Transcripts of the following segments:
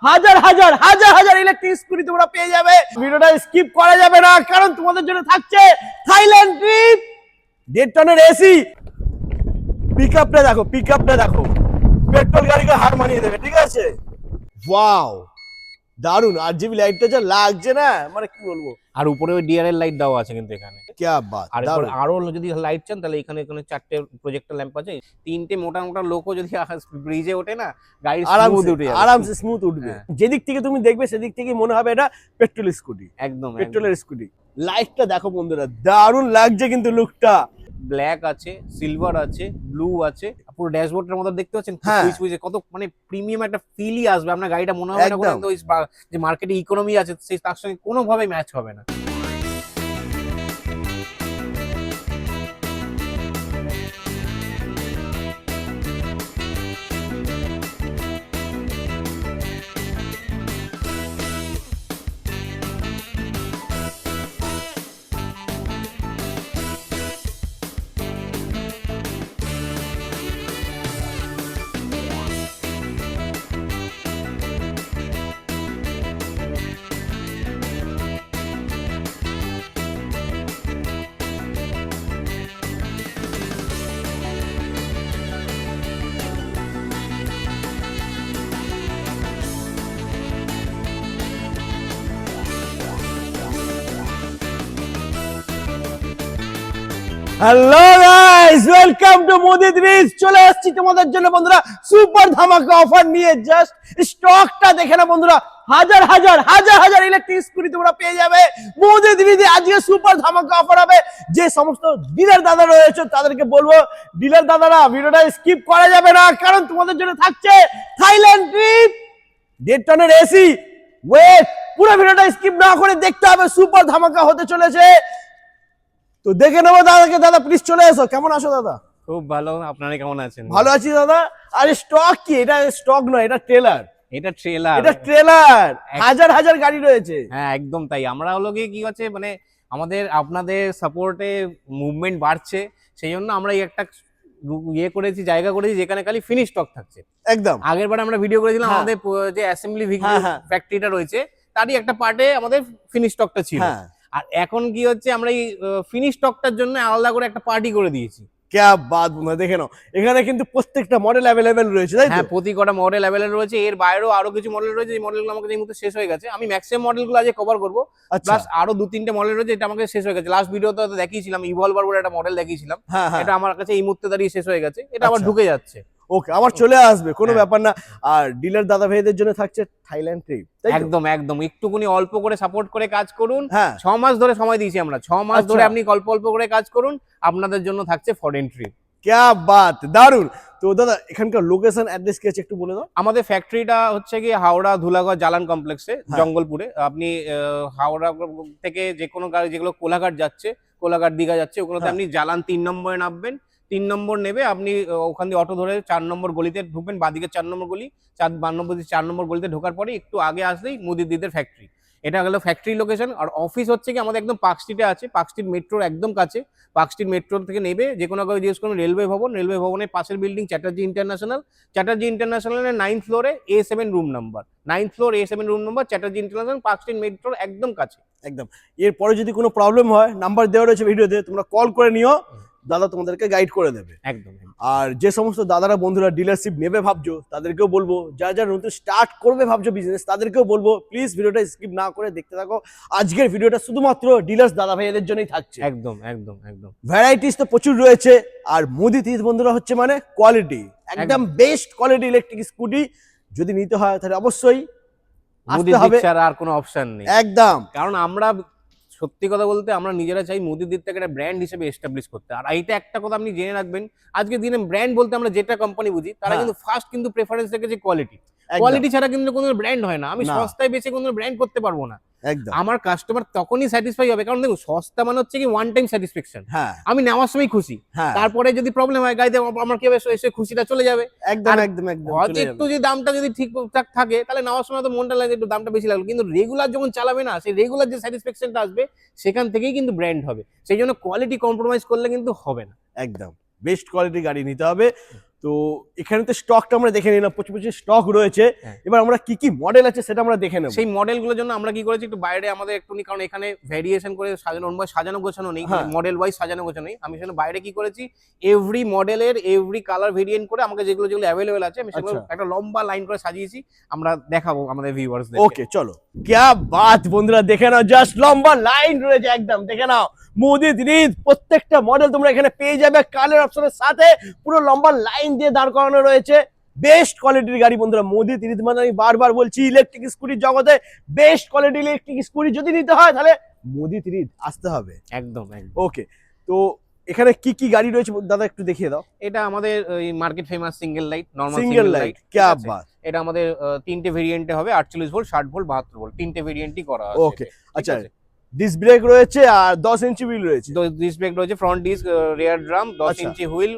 হাজার হাজার হাজার হাজার ইলেকট্রিক স্কুটি তোমরা পেয়ে যাবে। ভিডিওটা স্কিপ করা যাবে না, কারণ তোমাদের জন্য থাকছে থাইল্যান্ড ট্রিপ। 1.5 টনের এসি। পিকআপটা দেখো, পিকআপটা দেখো, পেট্রোল গাড়িকে হার মানিয়ে দেবে। ঠিক আছে, ওয়াও, দারুন। RGB লাইটটা যা লাগছে না, মানে কি বলবো। আর উপরে ওই ডিআরএল লাইট দেওয়া আছে কিন্তু এখানে। क्या बात। আর এরপর আরো যদি লাইট চান তাহলে এখানে 4টে প্রজেক্টর ল্যাম্প আছে। 3টে মোটা মোটা লোকও যদি ব্রিজে ওঠে না, গাড়ি স্মুথ উঠে যাবে, আরামসে স্মুথ উঠবে। যেদিক থেকে তুমি দেখবে সেদিক থেকে মনে হবে এটা পেট্রোল স্কুটি, একদম পেট্রোলের স্কুটি। লাইটটা দেখো বন্ধুরা, দারুন লাগছে কিন্তু লুকটা। ব্ল্যাক আছে, সিলভার আছে, ব্লু আছে। পুরো ড্যাশবোর্ডের মধ্যে দেখতে পাচ্ছেন সুইচ কত মানে প্রিমিয়াম একটা ফিলই আসবে। আপনার গাড়িটা মনে হবে না কোনো যে মার্কেটে ইকোনমি আছে সেই তার সঙ্গে কোনোভাবে ম্যাচ হবে না। Hello guys, welcome to Modi bridge. চলে আসছি তোমাদের জন্য বন্ধুরা সুপার ধামাকা অফার নিয়ে। জাস্ট স্টকটা দেখে না বন্ধুরা, হাজার হাজার হাজার হাজার ইলেকট্রিক স্কুটি তোমরা পেয়ে যাবে মোদি ব্রিজে। আজকে সুপার ধামাকা অফার হবে। যে সমস্ত ডিলার দাদা রয়েছে তাদেরকে বলবো, ডিলার দাদারা ভিডিওটা স্কিপ করা যাবে না, কারণ তোমাদের জন্য থাকছে থাইল্যান্ড ট্রিপ। 1.5 টনের এসি। ওয়েট, পুরো ভিডিওটা স্কিপ না করে দেখতে হবে, সুপার ধামাকা হতে চলেছে। তো দেখে নেবো দাদাকে। দাদা প্লিজ চলে এসো। কেমন আছো দাদা? খুব ভালো, আপনারা কেমন আছেন? ভালো আছি দাদা। আরে স্টক কি? এটা স্টক নয়, এটা ট্রেলার। এটা ট্রেলার, এটা ট্রেলার। হাজার হাজার গাড়ি রয়েছে। হ্যাঁ একদম তাই। আমরা হলো কি হচ্ছে মানে আমাদের আপনাদের সাপোর্টে মুভমেন্ট বাড়ছে, সেই জন্য আমরা এই একটা করেছি, জায়গা করেছি যেখানে খালি ফিনিশ স্টক থাকছে। একদম। আগের বার আমরা ভিডিও করেছিলাম আমাদের যে অ্যাসেম্বলি ফ্যাক্টরিটা রয়েছে তারই একটা পার্টে আমাদের ফিনিশ স্টকটা ছিল। আর এখন কি হচ্ছে, আমরা এই ফিনিশ স্টকটার জন্য আলাদা করে একটা পার্টি করে দিয়েছি। क्या बात বন্ধুরা, দেখে নাও এখানে কিন্তু প্রত্যেকটা মডেল अवेलेबल রয়েছে, তাই তো? হ্যাঁ, প্রতি কটা মডেল अवेलेबल রয়েছে। এর বাইরেও আরো কিছু মডেল রয়েছে, এই মডেলগুলো আমাকে এই মুহূর্তে শেষ হয়ে গেছে। আমি ম্যাক্সিমাম মডেলগুলো আজকে কভার করব। প্লাস আরো 2-3টে মডেল রয়েছে এটা আমাকে শেষ হয়ে গেছে। লাস্ট ভিডিওতে তো দেখিয়েছিলাম ইভলভার বলে একটা মডেল দেখিয়েছিলাম, এটা আমার কাছে এই মুহূর্তে দাঁড়িয়ে শেষ হয়ে গেছে। এটা আবার ঢুকে যাচ্ছে। ওকে, আবার চলে আসবে, কোনো ব্যাপার না। আর ডিলার দাদা ভাইদের জন্য থাকছে থাইল্যান্ড ট্রিপ। একদম একদম। একটুকুনি অল্প করে সাপোর্ট করে কাজ করুন। 6 মাস ধরে সময় দিয়েছি আমরা। 6 মাস ধরে আপনি অল্প অল্প করে কাজ করুন, আপনাদের জন্য থাকছে ফরেন ট্রিপ। क्या बात, দারুন। তো দাদা এখানকার লোকেশন অ্যাড্রেস কি আছে একটু বলে দাও। আমাদের ফ্যাক্টরিটা হচ্ছে কি হাওড়া ধুলাগড় জালান কমপ্লেক্সে, জঙ্গলপুরে। আপনি হাওড়া থেকে যে কোনো গাড়ি যেগুলো কোলাঘাট যাচ্ছে, কোলাঘাট দীঘা যাচ্ছে, ওগুলোতে আপনি জালান 3 নম্বরে নামবেন। 3 নম্বর নেবে আপনি, ওখান দিয়ে অটো ধরে 4 নম্বর গলিতে ঢুকবেন, বাদিকে 4 নম্বর গলি, 4 নম্বর গলিতে ঢোকার পরে একটু আগে আসলেই মুদিদিদের ফ্যাক্টরি। এটা হলো ফ্যাক্টরি লোকেশন। আর অফিস হচ্ছে কি আমাদের একদম পার্ক স্ট্রিটে আছে, পার্ক স্ট্রিট মেট্রোর একদম কাছে। পার্ক স্ট্রিট মেট্রো থেকে নেবে যে কোনো কাউকে জিজ্ঞেস করবেন রেলওয়ে ভবন, রেলওয়ে ভবনের পাশের বিল্ডিং চ্যাটার্জি ইন্টারন্যাশনাল। চ্যাটার্জি ইন্টারন্যাশনালের 9th ফ্লোরে A7 room number, 9th floor A7 room number, Chatterjee international, Park Street মেট্রোর একদম কাছে। একদম। এরপরে যদি কোনো প্রবলেম হয়, নাম্বার দেওয়া রয়েছে ভিডিওতে, তোমরা কল করে নিও, দাদা তোমাদেরকে গাইড করে দেবে। একদম। আর যে সমস্ত দাদারা বন্ধুরা ডিলারশিপ নেবে ভাবছো তাদেরকেও বলবো, যারা যারা নতুন স্টার্ট করবে ভাবছো বিজনেস, তাদেরকেও বলবো প্লিজ ভিডিওটা স্কিপ না করে দেখতে থাকো। আজকের ভিডিওটা শুধুমাত্র ডিলার্স দাদা ভাইদের জন্যই থাকছে। একদম একদম একদম। ভ্যারাইটিস তো প্রচুর রয়েছে। আর মোদি তিজ বন্ধুরা হচ্ছে মানে কোয়ালিটি, একদম বেস্ট কোয়ালিটি ইলেকট্রিক স্কুটি যদি নিতে হয় তাহলে অবশ্যই মোদি ছাড়া আর কোনো অপশন নেই। একদম। কারণ আমরা সত্যি কথা বলতে আমরা নিজেরা চাই মোদির দিক থেকে একটা ব্র্যান্ড হিসেবে এস্টাবলিশ করতে। আর এইটা একটা কথা আপনি জেনে রাখবেন, আজকের দিনে ব্র্যান্ড বলতে আমরা যেটা কোম্পানি বুঝি, তারা কিন্তু ফার্স্ট কিন্তু প্রেফারেন্স রেখেছে কোয়ালিটি। কোয়ালিটি ছাড়া কিন্তু কোনো ব্র্যান্ড হয় না। আমি সস্তায় বেশি কোনো ব্র্যান্ড করতে পারবো না। একদম। আমার কাস্টমার তখনই স্যাটিসফাই হবে, কারণ দেখুন সস্তা মানে হচ্ছে কি ওয়ান টাইম স্যাটিসফ্যাকশন। আমি নেওয়ার সময় খুশি, তারপরে যদি প্রবলেম হয় গাড়িতে আমার কি হবে, এসে খুশিটা চলে যাবে। একদম একদম একদম। হয়তো একটু যদি দামটা যদি ঠিকঠাক থাকে তাহলে নেওয়ার সময় তো মনটা লাগে একটু দামটা বেশি লাগলো, কিন্তু রেগুলার যখন চালাবে না, সেই রেগুলার যে স্যাটিসফ্যাকশনটা আসবে সেখান থেকেই কিন্তু ব্র্যান্ড হবে। সেই জন্য কোয়ালিটি কম্প্রোমাইজ করলে কিন্তু হবে না। একদম বেস্ট কোয়ালিটি গাড়ি নিতে হবে। তো এখানে তো স্টকটা আমরা দেখে নিলাম, প্রচুর প্রচুর স্টক রয়েছে। হ্যাঁ। এবার আমরা কি কি মডেল আছে সেটা আমরা দেখে নেব। সেই মডেলগুলোর জন্য আমরা কি করেছি, একটু বাইরে আমাদের একটুখানি, কারণ এখানে ভেরিয়েশন করে সাজানো, সাজানো গোছানো নেই, হ্যাঁ। মডেল ওয়াইজ সাজানো গোছানো নেই। আমি সেখানে বাইরে কি করেছি, এভরি মডেলের এভরি কালার ভেরিয়েন্ট করে আমাকে যেগুলো যেগুলো অ্যাভেলেবেল আছে আমি সেগুলো আচ্ছা। একটা লম্বা লাইন করে সাজিয়েছি, আমরা দেখাবো আমাদের ভিউয়ার্সদের। ওকে চলো, ক্যা বাত বন্ধুরা, দেখে নাও, জাস্ট লম্বা লাইন রয়েছে একদম, দেখে নাও। মোদি রিজ প্রত্যেকটা মডেল তোমরা এখানে পেয়ে যাবে কালার অপশনের সাথে, পুরো লম্বা লাইন দিয়ে দাঁড় করানো রয়েছে। বেস্ট কোয়ালিটির গাড়ি বন্ধুরা, মোদি রিজ মানে আমি বারবার বলছি, ইলেকট্রিক স্কুটির জগতে বেস্ট কোয়ালিটির ইলেকট্রিক স্কুটি যদি নিতে হয় তাহলে মোদি রিজ আসতে হবে। একদম একদম। ওকে, তো এখানে কি কি গাড়ি রয়েছে দাদা একটু দেখিয়ে দাও। এটা আমাদের ওই market famous single light, normal single single light, light. ক্যা বাত। এটা আমাদের তিনটে ভেরিয়েন্টে হবে, 48 ভোল্ট, 60 ভোল্ট, 72 ভোল্ট, তিনটে ভেরিয়েন্টই করা আছে। ওকে, আচ্ছা, ডিস্ক ব্রেক রয়েছে আর 10 ইঞ্চি হুইল রয়েছে। তো ডিস্ক ব্রেক রয়েছে, ফ্রন্ট ডিস্ক, রিয়ার ড্রাম, 10 আচ্ছা। Inch wheel,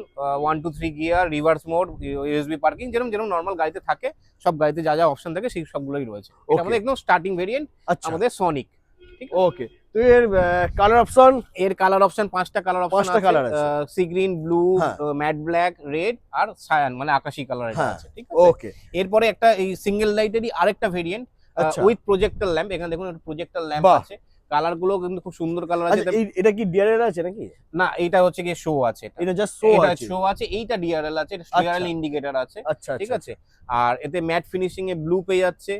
1 2 3 gear, reverse mode, USB parking, যেরকম যেরকম নরমাল গাড়িতে থাকে সব গাড়িতে যা যা অপশন থাকে সেই সবগুলোই রয়েছে। এটা Okay. আমাদের একদম স্টার্টিং ভেরিয়েন্ট, আচ্ছা, আমাদের সনিক। ওকে, তো এর কালার অপশন? এর কালার অপশন 5টা কালার অপশন পাঁচটা আছে, colour আছে। সি গ্রিন, ব্লু, হ্যাঁ। ম্যাট ব্ল্যাক, রেড আর সায়ান মানে আকাশী কালার এটা হ্যাঁ, আছে, ঠিক আছে। ওকে, এরপরে একটা এই সিঙ্গেল লাইটেরই আরেকটা ভেরিয়েন্ট আচ্ছা, উইথ প্রজেক্টর ল্যাম্প, এখানে দেখুন একটা প্রজেক্টর ল্যাম্প বাহ। আছে। কালার গুলো কিন্তু খুব সুন্দর কালার আছে। আচ্ছা, এটা কি ডিআরএল আছে নাকি? না, এটা হচ্ছে কি শো আছে, এটা জাস্ট শো এটা আছে। শো আছে, এইটা ডিআরএল আছে, এটা ডিআরএল ইন্ডিকেটর আছে, আচ্ছা, ঠিক আচ্ছা, আছে। আর এতে ম্যাট ফিনিশিং এ ব্লু পেয়ে যাচ্ছে,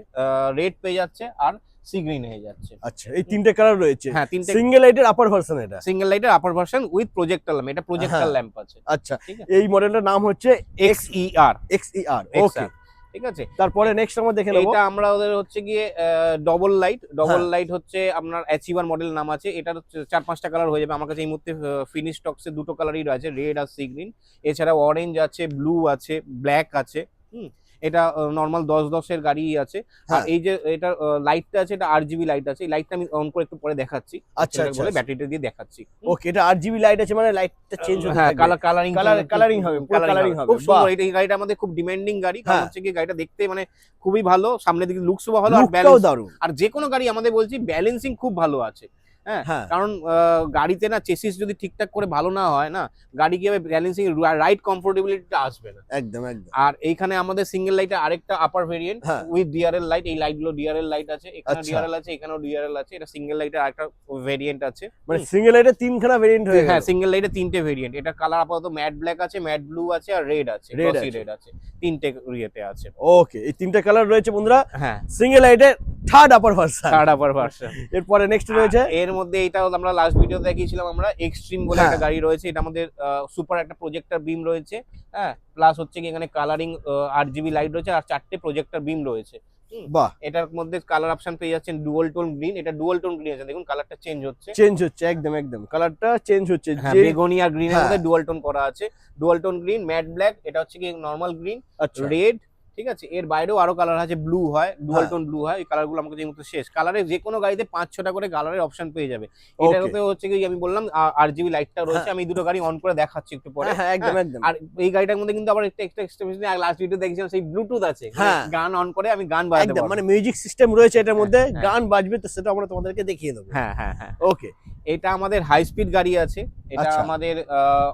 রেড পেয়ে যাচ্ছে আর সি গ্রিন হয়ে যাচ্ছে। আচ্ছা, এই তিনটে কালার রয়েছে। হ্যাঁ, তিনটে সিঙ্গেল লাইটের আপার ভার্সন এটা। সিঙ্গেল লাইটের আপার ভার্সন উইথ প্রজেক্টর ল্যাম্প, এটা প্রজেক্টর হ্যাঁ। ল্যাম্প আছে, আচ্ছা, ঠিক আছে। এই মডেলটার নাম হচ্ছে XER, XER। ওকে, ঠিক আছে। তারপরে নেক্সট আমরা দেখে নেব। এটা আমরা ওদের হচ্ছে গিয়ে ডবল লাইট হচ্ছে আপনার অ্যাচিভার মডেল নাম আছে। এটার হচ্ছে 4-5টা কালার হয়ে যাবে আমার কাছে এই মুহূর্তে। ফিনিশ স্টকসে দুটো কালারই রয়েছে, রেড আর সি গ্রিন। এছাড়া অরেঞ্জ আছে, ব্লু আছে, ব্ল্যাক আছে। এটা নর্মাল 10-10 এর গাড়ি আছে। আর হ্যাঁ। এই যে এটা লাইটটা আছে, এটা RGB লাইট আছে। এই লাইটটা আমি অন করে একটু পরে দেখাচ্ছি, আচ্ছা, সেটা আচ্ছা, বলে ব্যাটারিটা দিয়ে দেখাচ্ছি। ওকে, এটা RGB লাইট আছে মানে লাইটটা চেঞ্জ হতে হ্যাঁ, থাকবে। কালারিং কালারিং হবে, পুরো কালারিং হবে। খুব সুন্দর। বাহ। এই গাড়িটা আমাদের খুব ডিমান্ডিং গাড়ি, কারণ হ্যাঁ। হচ্ছে কি গাড়িটা দেখতে মানে খুবই ভালো, সামনের দিকে লুকসও ভালো, আর লুকটাও দারুণ। আর যে কোনো গাড়ি আমাদের বলছি ব্যালেন্সিং খুব ভালো আছে। হ্যাঁ, হ্যাঁ, কারণ গাড়িতে না চেসিস যদি ঠিকঠাক করে ভালো না হয় না, গাড়ি কি হবে, ব্যালেন্সিং রাইড কমফোর্টেবিলিটিটা আসবে না। একদম একদম। আর এইখানে আমাদের সিঙ্গেল লাইটে আরেকটা আপার ভেরিয়েন্ট হ্যাঁ। With DRL light. এই লাইটগুলো ডিআরএল লাইট আছে, এখানে আচ্ছা। ডিআরএল আছে, এখানেও ডিআরএল আছে। এটা সিঙ্গেল লাইটের আরেকটা ভেরিয়েন্ট আছে। মানে সিঙ্গেল লাইটে তিনখানা ভেরিয়েন্ট হয়ে হ্যাঁ, গেল। সিঙ্গেল লাইটে তিনটে ভেরিয়েন্ট। এটা কালার আপাতত ম্যাট ব্ল্যাক আছে, ম্যাট ব্লু আছে আর রেড আছে, Red গ্লসি আছে। রেড আছে। তিনটে ইয়েতে আছে। ওকে, এই তিনটে কালার রয়েছে বন্ধুরা হ্যাঁ, সিঙ্গেল লাইটের থার্ড আপার ভার্সন। থার্ড আপার ভার্সন। এরপরে নেক্সট রয়েছে এর মধ্যে এটা আমরা লাস্ট ভিডিও দেখিয়েছিলাম, আমরা এক্সট্রিম বলে হ্যাঁ। একটা গাড়ি রয়েছে। এটা আমাদের সুপার একটা প্রজেক্টর বিম রয়েছে। হ্যাঁ, প্লাস হচ্ছে কি এখানে কালারিং RGB লাইট রয়েছে আর 4টে প্রজেক্টর বিম রয়েছে। বাহ, এটার মধ্যে কালার অপশন পেয়ে যাচ্ছেন ডুয়াল টোন গ্রিন। এটা ডুয়াল টোন গ্রিন আছে, দেখুন কালারটা চেঞ্জ হচ্ছে। চেঞ্জ হচ্ছে একদম একদম, কালারটা চেঞ্জ হচ্ছে। হ্যাঁ, যে বেগুনি আর গ্রিনের হ্যাঁ। মধ্যে ডুয়াল টোন করা আছে। Dual tone green, matte black, এটা হচ্ছে কি নরমাল গ্রিন, আচ্ছা, রেড, ঠিক আছে। এর বাইরেও আরো কালার আছে, ব্লু হয়, ডুয়াল হ্যাঁ। টোন ব্লু হয়। এই কালারগুলো আমাকে যে মতো শেষ। কালারে যে কোনো গাড়িতে 5-6টা করে কালারের অপশন পেয়ে যাবে। Okay. এটাতে হচ্ছে কি আমি বললাম RGB লাইটটা রয়েছে। হ্যাঁ। আমি দুটো গাড়ি অন করে দেখাচ্ছি একটু পরে। হ্যাঁ, একদম একদম। আর এই গাড়িটার মধ্যে কিন্তু আবার একটা এক্সট্রা লাস্ট ভিডিও দেখেছিলাম, সেই ব্লুটুথ আছে। হ্যাঁ। গান অন করে আমি গান বাজাতে একদম পারবো। মানে মিউজিক সিস্টেম রয়েছে এটার মধ্যে, হ্যাঁ। গান বাজবে, তো সেটা আমরা তোমাদেরকে দেখিয়ে দেবো। হ্যাঁ হ্যাঁ হ্যাঁ। ওকে, এটা আমাদের হাই স্পিড গাড়ি আছে। এটা আচ্ছা। আমাদের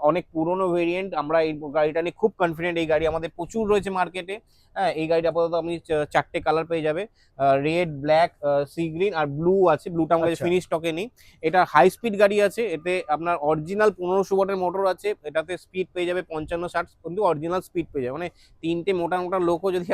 অনেক পুরনো ভেরিয়েন্ট। আমরা এই গাড়িটা নিয়ে খুব কনফিডেন্ট। এই গাড়ি আমাদের প্রচুর রয়েছে মার্কেটে। হ্যাঁ, এই গাড়িটা আপাতত আপনি 4টে কালার পেয়ে যাবে, রেড, ব্ল্যাক, সি গ্রিন আর ব্লু আছে। ব্লুটা আমাদের আচ্ছা। ফিনিশ স্টকে নেই। এটা হাই স্পিড গাড়ি আছে। এতে আপনার অরিজিনাল 1500 ওয়াটের মোটর আছে। এটাতে স্পিড পেয়ে যাবে 55-60, কিন্তু অরিজিনাল স্পিড পেয়ে যাবে। মানে তিনটে মোটা মোটা লোকও যদি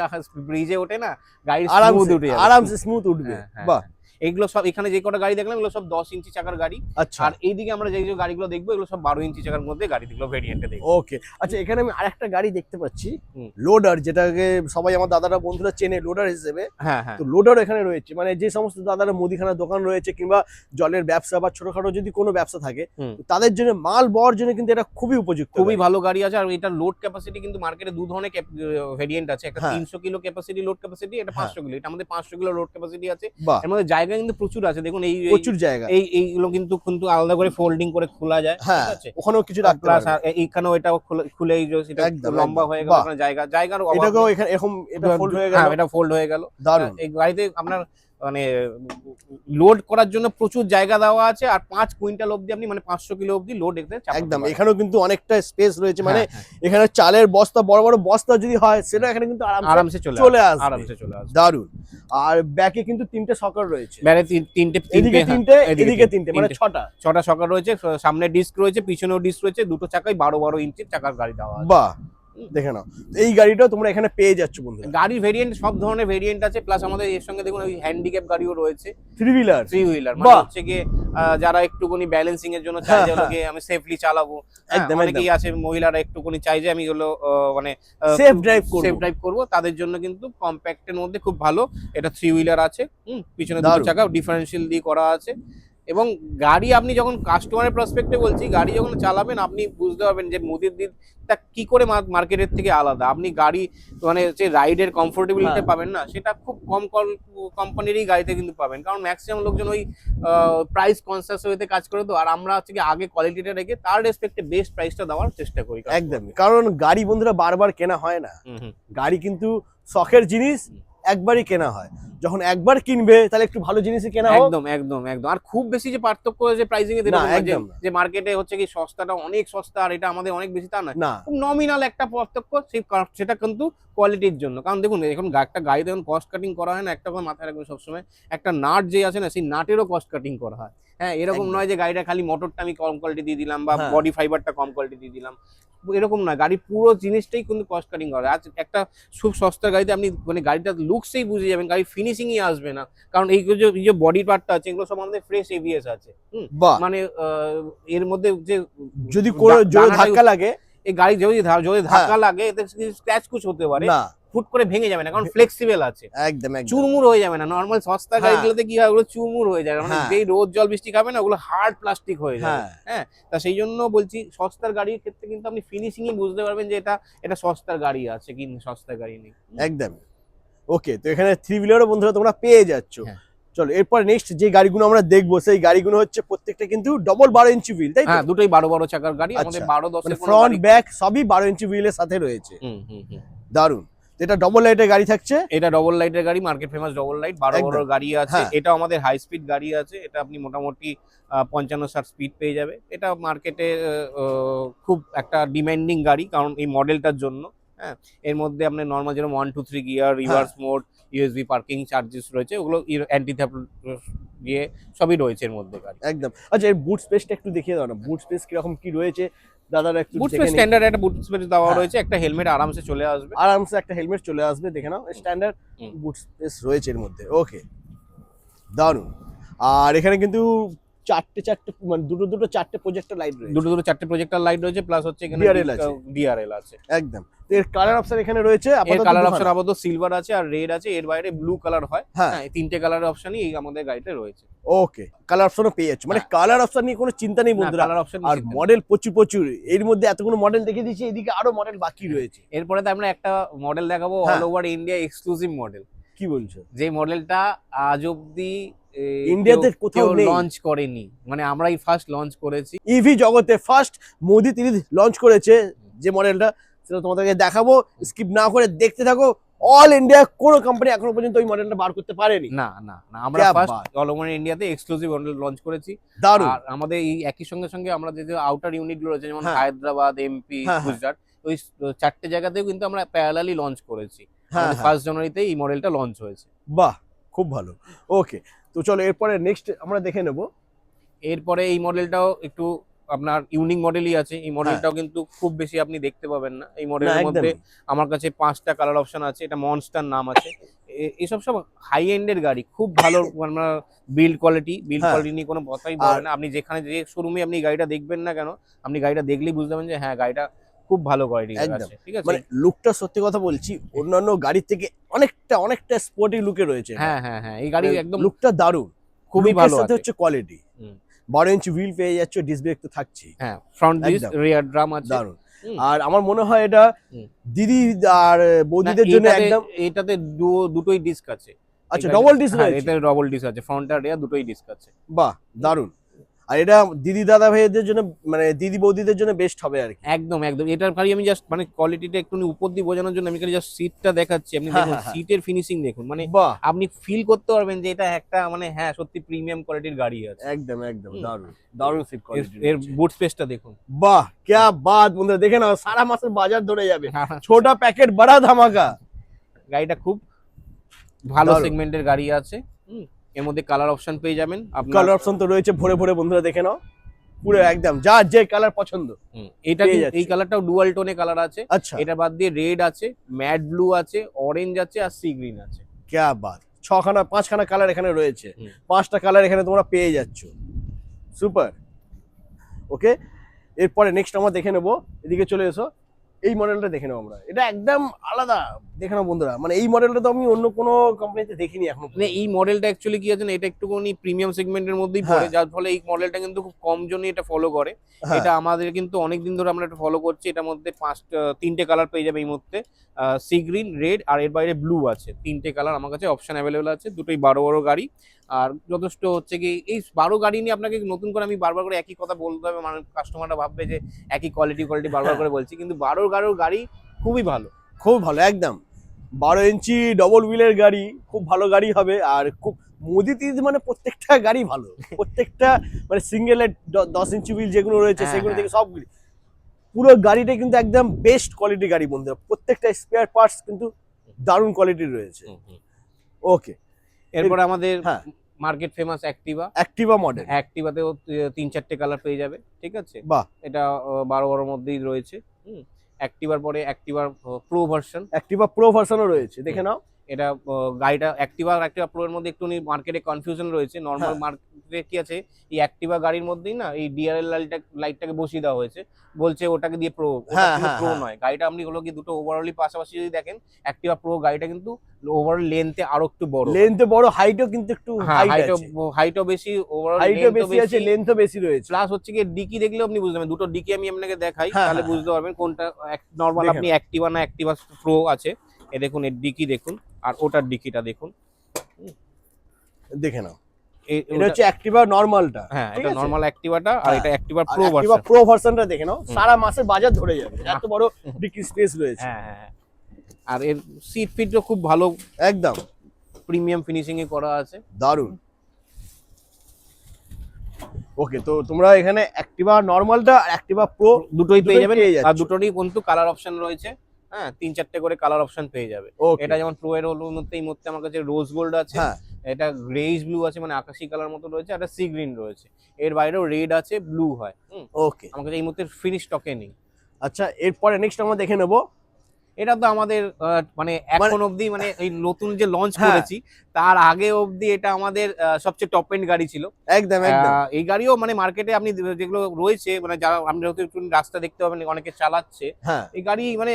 ব্রিজে ওঠে না, গাড়ি স্মুথ উঠে যাবে। আরামসে স্মুথ উঠবে। হ্যাঁ, হ্যাঁ, বাহ, এগুলো সব এখানে যে কটা গাড়ি দেখলাম এগুলো সব 10 ইঞ্চি চাকার গাড়ি। আচ্ছা, আর এইদিকে আমরা যে যে গাড়িগুলো দেখবো এগুলো সব 12 ইঞ্চি চাকার মধ্যে গাড়িগুলো ভেরিয়েন্টে দেখবো। ওকে। আচ্ছা, এখানে আমি আরেকটা গাড়ি দেখতে পাচ্ছি, হুম। লোডার, যেটাকে সবাই আমার দাদারা বন্ধুরা চেনে লোডার হিসেবে। হ্যাঁ হ্যাঁ। তো লোডার এখানে রয়েছে, মানে যে সমস্ত দাদারা মুদিখানার দোকান রয়েছে কিংবা জলের ব্যবসা বা ছোটখাটো যদি কোনো ব্যবসা থাকে, হুম। তো তাদের জন্য মাল বওয়ার জন্য কিন্তু এটা খুবই উপযুক্ত। খুবই গাড়ি। ভালো গাড়ি আছে। আর এটা লোড ক্যাপাসিটি কিন্তু মার্কেটে দু ধরনের ভেরিয়েন্ট আছে। একটা হ্যাঁ। 300 কিলো ক্যাপাসিটি লোড ক্যাপাসিটি, এটা 500 কিলো। এটা আমাদের 500 কিলো লোড ক্যাপাসিটি আছে। বাহ, এর মধ্যে জায়গা কিন্তু প্রচুর আছে। দেখুন প্রচুর জায়গা। এইগুলো কিন্তু কিন্তু আলাদা করে ফোল্ডিং করে খোলা যায়, হ্যাঁ, ঠিক আছে। ওখানেও কিছু রাখতে প্লাস পারবে। এইখানেও এটা খুলে এই যে সেটা একদম, লম্বা একদম। হয়ে গেল, বাহ। ওখানে জায়গার অভাব এটাকেও নেই। এখানে এরকম এটা ফোল্ড হয়ে গেল। হ্যাঁ, এটা ফোল্ড হয়ে গেল। দারুণ। এই গাড়িতে আপনার মানে লোড করার জন্য প্রচুর জায়গা দেওয়া আছে, আর 5 কুইন্টাল অবধি আপনি মানে 500 কিলো অবধি লোড এখানে চাপাতে একদম, পারেন। এখানেও কিন্তু অনেকটা স্পেস রয়েছে, মানে হ্যাঁ, হ্যাঁ, এখানে চালের বস্তা, বড় বড় বস্তা যদি হয় সেটা এখানে কিন্তু আরামসে চলে আসবে। আরামসে চলে আসবে। দারুন। আর ব্যাকে কিন্তু 3টে সকার রয়েছে, ব্যারে তিনটে এদিকে হ্যাঁ, 3টে এদিকে 3টে, মানে 6টা। 6টা সকার রয়েছে, সামনে ডিস্ক রয়েছে, পিছনেও ডিস্ক রয়েছে, দুটো চাকায় 12 ইঞ্চির চাকার গাড়ি দেওয়া আছে। বাহ, দেখে নাও এই গাড়িটাও তোমরা এখানে পেয়ে যাচ্ছ বন্ধুরা। গাড়ির ভেরিয়েন্ট সব ধরনের ভেরিয়েন্ট আছে, প্লাস আমাদের এর সঙ্গে দেখুন ওই হ্যান্ডিক্যাপ গাড়িও রয়েছে, 3 হুইলার। 3 হুইলার, মানে বাহ। হচ্ছে গিয়ে যারা একটুখানি ব্যালেন্সিং এর জন্য চাই যে ওকে আমি সেফলি চালাবো, একদম, অনেকেই আছে মহিলারা একটুখানি চাই যে আমি হলো মানে সেফ ড্রাইভ করব, তাদের জন্য কিন্তু কম্প্যাক্টের মধ্যে খুব ভালো। এটা 3 হুইলার আছে, পিছনে দুটো দারুণ। চাকা ডিফারেন্সিয়াল দিয়ে করা আছে। এবং গাড়ি আপনি যখন কাস্টমারের প্রসপেক্টে বলছি, গাড়ি যখন চালাবেন আপনি বুঝতে পারবেন যে মোদির দিকটা কি করে মার্কেটের থেকে আলাদা। আপনি গাড়ি মানে যে রাইডের কমফোর্টেবিলিটি পাবেন না, সেটা খুব কম কোম্পানিরই গাড়িতে কিন্তু পাবেন, কারণ ম্যাক্সিমাম লোকজন ওই প্রাইস কনসাস ওয়েতে কাজ করে। তো আর আমরা হচ্ছে কি আগে কোয়ালিটিটা রেখে তার রেসপেক্টে বেস্ট প্রাইসটা দেওয়ার চেষ্টা করি। একদম, কারণ গাড়ি বন্ধুরা বারবার কেনা হয় না, গাড়ি কিন্তু শখের জিনিস, একবারই কেনা হয়। যখন একবার কিনবে তাহলে একটু ভালো জিনিসই কেনা হোক। একদম একদম একদম। আর খুব বেশি যে পার্থক্য যে প্রাইসিং এ যে মার্কেটে হচ্ছে কি সস্তাটা অনেক সস্তা আর এটা আমাদের অনেক বেশি, তা না, খুব নমিনাল একটা পার্থক্য, সেটা কিন্তু কোয়ালিটির জন্য। কারণ দেখুন এখন একটা গাড়ি যখন কস্ট কাটিং করা হয় না, একটা কথা মাথায় রাখবেন সবসময়, একটা নাট যে আছে না, সেই নাটেরও কস্ট কাটিং করা হয়। হ্যাঁ, এরকম নয় যে গাড়িটা খালি মোটরটা আমি কম কোয়ালিটি দিয়ে দিলাম বা বডি ফাইবারটা কম কোয়ালিটি দিয়ে দিলাম, এরকম নয়। গাড়ি পুরো জিনিসটাই কিন্তু কস্ট কাটিং করা। আজ একটা খুব সস্তা গাড়িতে আপনি মানে গাড়িটা লুকসেই বুঝে যাবেন, গাড়ি ফিনিশিংই আসবে না, কারণ এই যে বডি পার্টটা আছে এগুলো সব আমাদের ফ্রেশ এবিএস আছে। মানে এর মধ্যে যে যদি কোনো জোরে ধাক্কা লাগে, এই গাড়ি যদি ধাক্কা লাগে এতে স্ক্র্যাচ কুচ হতে পারে, ফুট করে ভেঙে যাবে না, কারণ ফ্লেক্সিবল আছে, একদম চুরমুর হয়ে যাবে না। নরমাল সস্তা গাড়িগুলোতে কি হয়, ওগুলো চুরমুর হয়ে যায়, মানে যেই রোদ জল বৃষ্টি খাবে না ওগুলো হার্ড প্লাস্টিক হয়ে যায়। হ্যাঁ, তা সেই জন্য বলছি সস্তার গাড়ির ক্ষেত্রে কিন্তু আপনি ফিনিশিংই বুঝতে পারবেন যে এটা সস্তার গাড়ি আছে কি সস্তার গাড়ি নেই। একদম। ওকে, তো এখানে 3 হুইলারও বন্ধুরা তোমরা পেয়ে যাচ্ছ। চলো এরপর নেক্সট যে গাড়িগুলো আমরা দেখবো, সেই গাড়িগুলো হচ্ছে প্রত্যেকটা কিন্তু ডবল 12 ইঞ্চি হুইল, তাই তো? হ্যাঁ, দুটোই 12 চাকার গাড়ি, আমাদের 12-10 এর ফ্রন্ট ব্যাক সবই 12 ইঞ্চি হুইলের সাথে রয়েছে। দারুন। এটা ডবল লাইটের গাড়ি থাকছে, এটা ডবল লাইটের গাড়ি, মার্কেট ফেমাস ডবল লাইট, 12 গাড়ি আছে। এটা আমাদের হাই স্পিড গাড়ি আছে, এটা আপনি মোটামুটি 55-60 স্পিড পেয়ে যাবে। এটা মার্কেটে খুব একটা ডিমান্ডিং গাড়ি, কারণ এই মডেলটার জন্য। হ্যাঁ, এর মধ্যে আপনার নর্মাল যেরকম 1 2 3 gear, reverse mode, USB parking charges রয়েছে, ওগুলো অ্যান্টি থ্যাফট দিয়ে সবই রয়েছে এর মধ্যে গাড়ি। একদম। আচ্ছা, এর বুট স্পেসটা একটু দেখিয়ে দাও না, বুট স্পেস কিরকম কি রয়েছে দাদারা একটু বুট স্পেস স্ট্যান্ডার্ড একটা বুট স্পেস দেওয়া রয়েছে, একটা হেলমেট আরামসে চলে আসবে, একটা হেলমেট চলে আসবে, দেখে নাও স্ট্যান্ডার্ড বুট স্পেস রয়েছে এর মধ্যে। ওকে, দারুন। আর এখানে কিন্তু চারটে মানে দুটো চারটে প্রজেক্টর লাইট রয়েছে, দুটো চারটে প্রজেক্টর লাইট রয়েছে, প্লাস হচ্ছে এখানে ডিআরএল আছে। একদম। এর কালার অপশন এখানে রয়েছে, এর কালার অপশন আপাতত সিলভার আছে আর রেড আছে, এর বাইরে ব্লু কালার হয়। হ্যাঁ, এই তিনটে কালারের অপশনই আমাদের গাড়িতে রয়েছে। ওকে, কালার অপশনও পেয়ে যাচ্ছে, মানে কালার অপশন নিয়ে কোনো চিন্তা নেই বন্ধুরা। কালার অপশন আর মডেল প্রচুর, এর মধ্যে এতগুলো মডেল দেখিয়ে দিয়েছি, এদিকে আরো মডেল বাকি রয়েছে। এরপরে তো আমরা একটা মডেল দেখাবো all over India exclusive model. কি বলছো? যে মডেলটা আজ অব্দি ইন্ডিয়াতে কোথাও লঞ্চ করেনি, মানে আমরাই ফার্স্ট লঞ্চ করেছি। ইভি জগতে ফার্স্ট মোদি তিনি লঞ্চ করেছে যে মডেলটা, সেটা তোমাদেরকে দেখাবো, স্কিপ না করে দেখতে থাকো। অল ইন্ডিয়া কোনো কোম্পানি এখনো পর্যন্ত ওই মডেলটা বার করতে পারেনি। না, আমরা ফার্স্ট অল ওভার ইন্ডিয়াতে এক্সক্লুসিভ মডেল লঞ্চ করেছি। দারুণ। আর আমাদের এই একই সঙ্গে আমরা যে আউটার ইউনিট গুলো রয়েছে, যেমন হায়দ্রাবাদ, এমপি, গুজরাট, ওই 4টে জায়গাতেও কিন্তু আমরা প্যারালালি লঞ্চ করেছি। 1 জানুয়ারিতে এই মডেলটা লঞ্চ হয়েছে। বাহ, খুব ভালো। ওকে, তো চলো এরপরে নেক্সট আমরা দেখে নেব। এরপরে এই মডেলটাও একটু আপনার ইউনিক মডেলই আছে, এই মডেলটাও কিন্তু খুব বেশি আপনি দেখতে পাবেন না। এই মডেলের মধ্যে আমার কাছে 5টা কালার অপশন আছে, এটা মনস্টার নাম আছে। এইসব সব হাই এন্ডের গাড়ি, খুব ভালো বিল্ড কোয়ালিটি নিয়ে কোনো কথাই বলে না। আপনি যেখানে যে শোরুমে আপনি গাড়িটা দেখবেন না কেন, আপনি গাড়িটা দেখলেই বুঝতে পারবেন যে হ্যাঁ গাড়িটা খুব ভালো কোয়ালিটি আছে। ঠিক আছে, মানে লুকটা সত্যি কথা বলছি অন্যান্য গাড়ির থেকে অনেকটা স্পোর্টি লুকে রয়েছে। হ্যাঁ, এই গাড়ি একদম লুকটা দারুণ, খুবই ভালো আছে। হচ্ছে কোয়ালিটি, 12 ইঞ্চি হুইল পেয়ে যাচ্ছে, ডিস্ক ব্রেক তো থাকছে। হ্যাঁ, ফ্রন্ট ডিস্ক, রিয়ার ড্রাম আছে। দারুণ। আর আমার মনে হয় এটা দিদি আর বৌদিদের জন্য একদম। এটাতে দুটোই ডিস্ক আছে। আচ্ছা, ডবল ডিস্ক রয়েছে? এটাতে ডবল ডিস্ক আছে, ফ্রন্ট আর রিয়ার দুটোই ডিস্ক আছে। বাহ, দারুণ। আর এটা দিদি দাদা ভাইদের জন্য মানে দিদি বৌদিদের জন্য বেস্ট হবে আর কি। একদম একদম, এটার গাড়ি আমি জাস্ট মানে কোয়ালিটিটা একটু উপর দিয়ে বোঝানোর জন্য আমি জাস্ট সিটটা দেখাচ্ছি। আপনি হ্যাঁ, দেখুন হ্যাঁ, হ্যাঁ। সিটের ফিনিশিং দেখুন, মানে বাহ, আপনি ফিল করতে পারবেন যে এটা একটা মানে হ্যাঁ সত্যি প্রিমিয়াম কোয়ালিটির গাড়ি আছে। একদম একদম হুম। দারুণ দারুণ সিট কোয়ালিটি। এর বুট স্পেসটা দেখুন। বাহ क्या बात বন্ধুরা, দেখে নাও সারা মাসের বাজার ধরে যাবে। ছোটা প্যাকেট বড়া ধামাকা। গাড়িটা খুব ভালো দারুণ। সেগমেন্টের গাড়ি আছে। এর মধ্যে কালার অপশন পেয়ে যাবেন আপনার। কালার অপশন তো রয়েছে ভরে ভরে, বন্ধুরা দেখে নাও পুরো একদম যার যে কালার পছন্দ। এটা পেয়ে যাচ্ছে। এই কালারটাও ডুয়াল টোনে কালার আছে। আচ্ছা এটা বাদ দিয়ে রেড আছে, ম্যাট ব্লু আছে, অরেঞ্জ আছে আর সি গ্রিন আছে। क्या बात, ছখানা পাঁচখানা কালার এখানে রয়েছে, হুম। 5টা কালার এখানে তোমরা পেয়ে যাচ্ছ। সুপার। ওকে, এরপরে নেক্সট আমরা দেখে নেবো, এদিকে চলে এসো। এই মডেলটা দেখে নেবো আমরা, এটা একদম আলাদা। দেখে নাও বন্ধুরা, মানে এই মডেলটা তো আমি অন্য কোনো কোম্পানিতে দেখিনি এখনো। মানে এই মডেলটা অ্যাকচুয়ালি কি আছে না, এটা একটুখানি প্রিমিয়াম সেগমেন্টের মধ্যেই পড়ে, হ্যাঁ। যার ফলে এই মডেলটা কিন্তু খুব কম জনই এটা ফলো করে। হ্যাঁ। এটা আমাদের কিন্তু অনেকদিন ধরে আমরা এটা ফলো করছি। এটার মধ্যে 3টে কালার পেয়ে যাবে এই মুহূর্তে, সি গ্রিন, রেড আর এর বাইরে ব্লু আছে। 3টে কালার আমার কাছে অপশন অ্যাভেলেবেল আছে, দুটোই 12 গাড়ি। আর যথেষ্ট হচ্ছে কি এই 12 গাড়ি নিয়ে আপনাকে নতুন করে আমি বারবার করে একই কথা বলতে হবে, মানে কাস্টমাররা ভাববে যে একই কোয়ালিটি বারবার করে বলছি, কিন্তু 12 গাড়ি খুবই ভালো, খুব ভালো একদম। 12 ইঞ্চি ডবল হুইলের গাড়ি, খুব ভালো গাড়ি হবে। আর খুব মোদিতে মানে প্রত্যেকটা গাড়ি ভালো, প্রত্যেকটা মানে সিঙ্গেলের 10 ইঞ্চি হুইল যেগুলো রয়েছে হ্যাঁ, সেগুলো হ্যাঁ। থেকে সবগুলি পুরো গাড়িটা কিন্তু একদম বেস্ট কোয়ালিটি গাড়ি বন্ধুরা। প্রত্যেকটা স্পেয়ার পার্টস কিন্তু দারুণ কোয়ালিটির রয়েছে। ওকে, এরপর আমাদের হ্যাঁ। Market famous Activa. Activa model. অ্যাক্টিভাতেও 3-4টে কালার পেয়ে যাবে, ঠিক আছে। বাহ, এটা 12 মধ্যেই রয়েছে। অ্যাক্টিভার পরে অ্যাক্টিভার প্রো ভার্সন। অ্যাক্টিভা প্রো ভার্সনও রয়েছে, দেখে নাও। এটা গাড়িটা অ্যাক্টিভা আর অ্যাক্টিভা প্রো এর মধ্যে একটু মার্কেটে কনফিউশন রয়েছে। নর্মাল হ্যাঁ। মার্কেটে কি আছে, এই অ্যাক্টিভা গাড়ির মধ্যেই না এই ডিআরএল লাইটটাকে বসিয়ে দেওয়া হয়েছে, বলছে ওটাকে দিয়ে প্রো। ওটা হ্যাঁ, কিন্তু হ্যাঁ, প্রো হ্যাঁ। নয়। গাড়িটা আপনি হলো কি দুটো ওভারঅলি পাশাপাশি যদি দেখেন, অ্যাক্টিভা প্রো গাড়িটা কিন্তু ওভারঅল লেন্থে আরো একটু বড়। লেন্থও বড়, হাইটও কিন্তু একটু হাইট আছে। হাইটও বেশি, ওভারঅল হাইটও বেশি আছে, লেন্থও বেশি রয়েছে। প্লাস হচ্ছে কি ডিকি দেখলেও আপনি বুঝতে পারবেন। দুটো ডিকি আমি আপনাকে দেখাই, হ্যাঁ, তাহলে হ্যাঁ, বুঝতে পারবেন কোনটা নর্মাল দেখে আপনি নাও। অ্যাক্টিভা না অ্যাক্টিভা প্রো আছে। এ দেখুন এর ডিকি দেখুন, আর ওটার ডিকিটা দেখুন। দেখে নাও, এটা ওটা- হচ্ছে অ্যাক্টিভা নরমালটা। হ্যাঁ, ঠিক এটা আছে? নর্মাল অ্যাক্টিভাটা, আর হ্যাঁ। এটা অ্যাক্টিভা আর প্রো অ্যাক্টিভা ভার্সন। প্রো ভার্সনটা দেখে নাও, সারা মাসের বাজার ধরে যাবে, এত বড় ডিকি স্পেস রয়েছে। হ্যাঁ হ্যাঁ হ্যাঁ। আর এর সিট ফিটও খুব ভালো, একদম প্রিমিয়াম ফিনিশিং এ করা আছে। দারুণ। ওকে, তো তোমরা এখানে অ্যাক্টিভা নরমালটা আর অ্যাক্টিভা প্রো দুটোই পেয়ে যাবেন, পেয়ে যাচ্ছ। আর দুটোরই কিন্তু কালার অপশন রয়েছে। হ্যাঁ, 3-4টে করে কালার অপশন পেয়ে যাবে। ওকে, এটা যেমন প্রো এর হলো মধ্যে এই মুহূর্তে আমার কাছে রোজ গোল্ড আছে, হ্যাঁ, এটা গ্রেইশ ব্লু আছে মানে আকাশি কালার মতো রয়েছে, আর একটা সি গ্রিন রয়েছে। এর বাইরেও রেড আছে, ব্লু হয়। ওকে। আমার কাছে এই মুহূর্তে ফিনিশ স্টকে নেই। আচ্ছা, এরপরে নেক্সট আমরা দেখে নেব। এটা তো আমাদের মানে এখন অবধি মানে এই নতুন যে লঞ্চ হ্যাঁ। করেছি তার আগে অবধি এটা আমাদের সবচেয়ে টপ এন্ড গাড়ি ছিল। একদম একদম। এই গাড়িও মানে মার্কেটে আপনি যেগুলো রয়েছে, মানে যারা আপনি হয়তো একটু রাস্তা দেখতে পাবেন অনেকে চালাচ্ছে, হ্যাঁ, এই গাড়ি মানে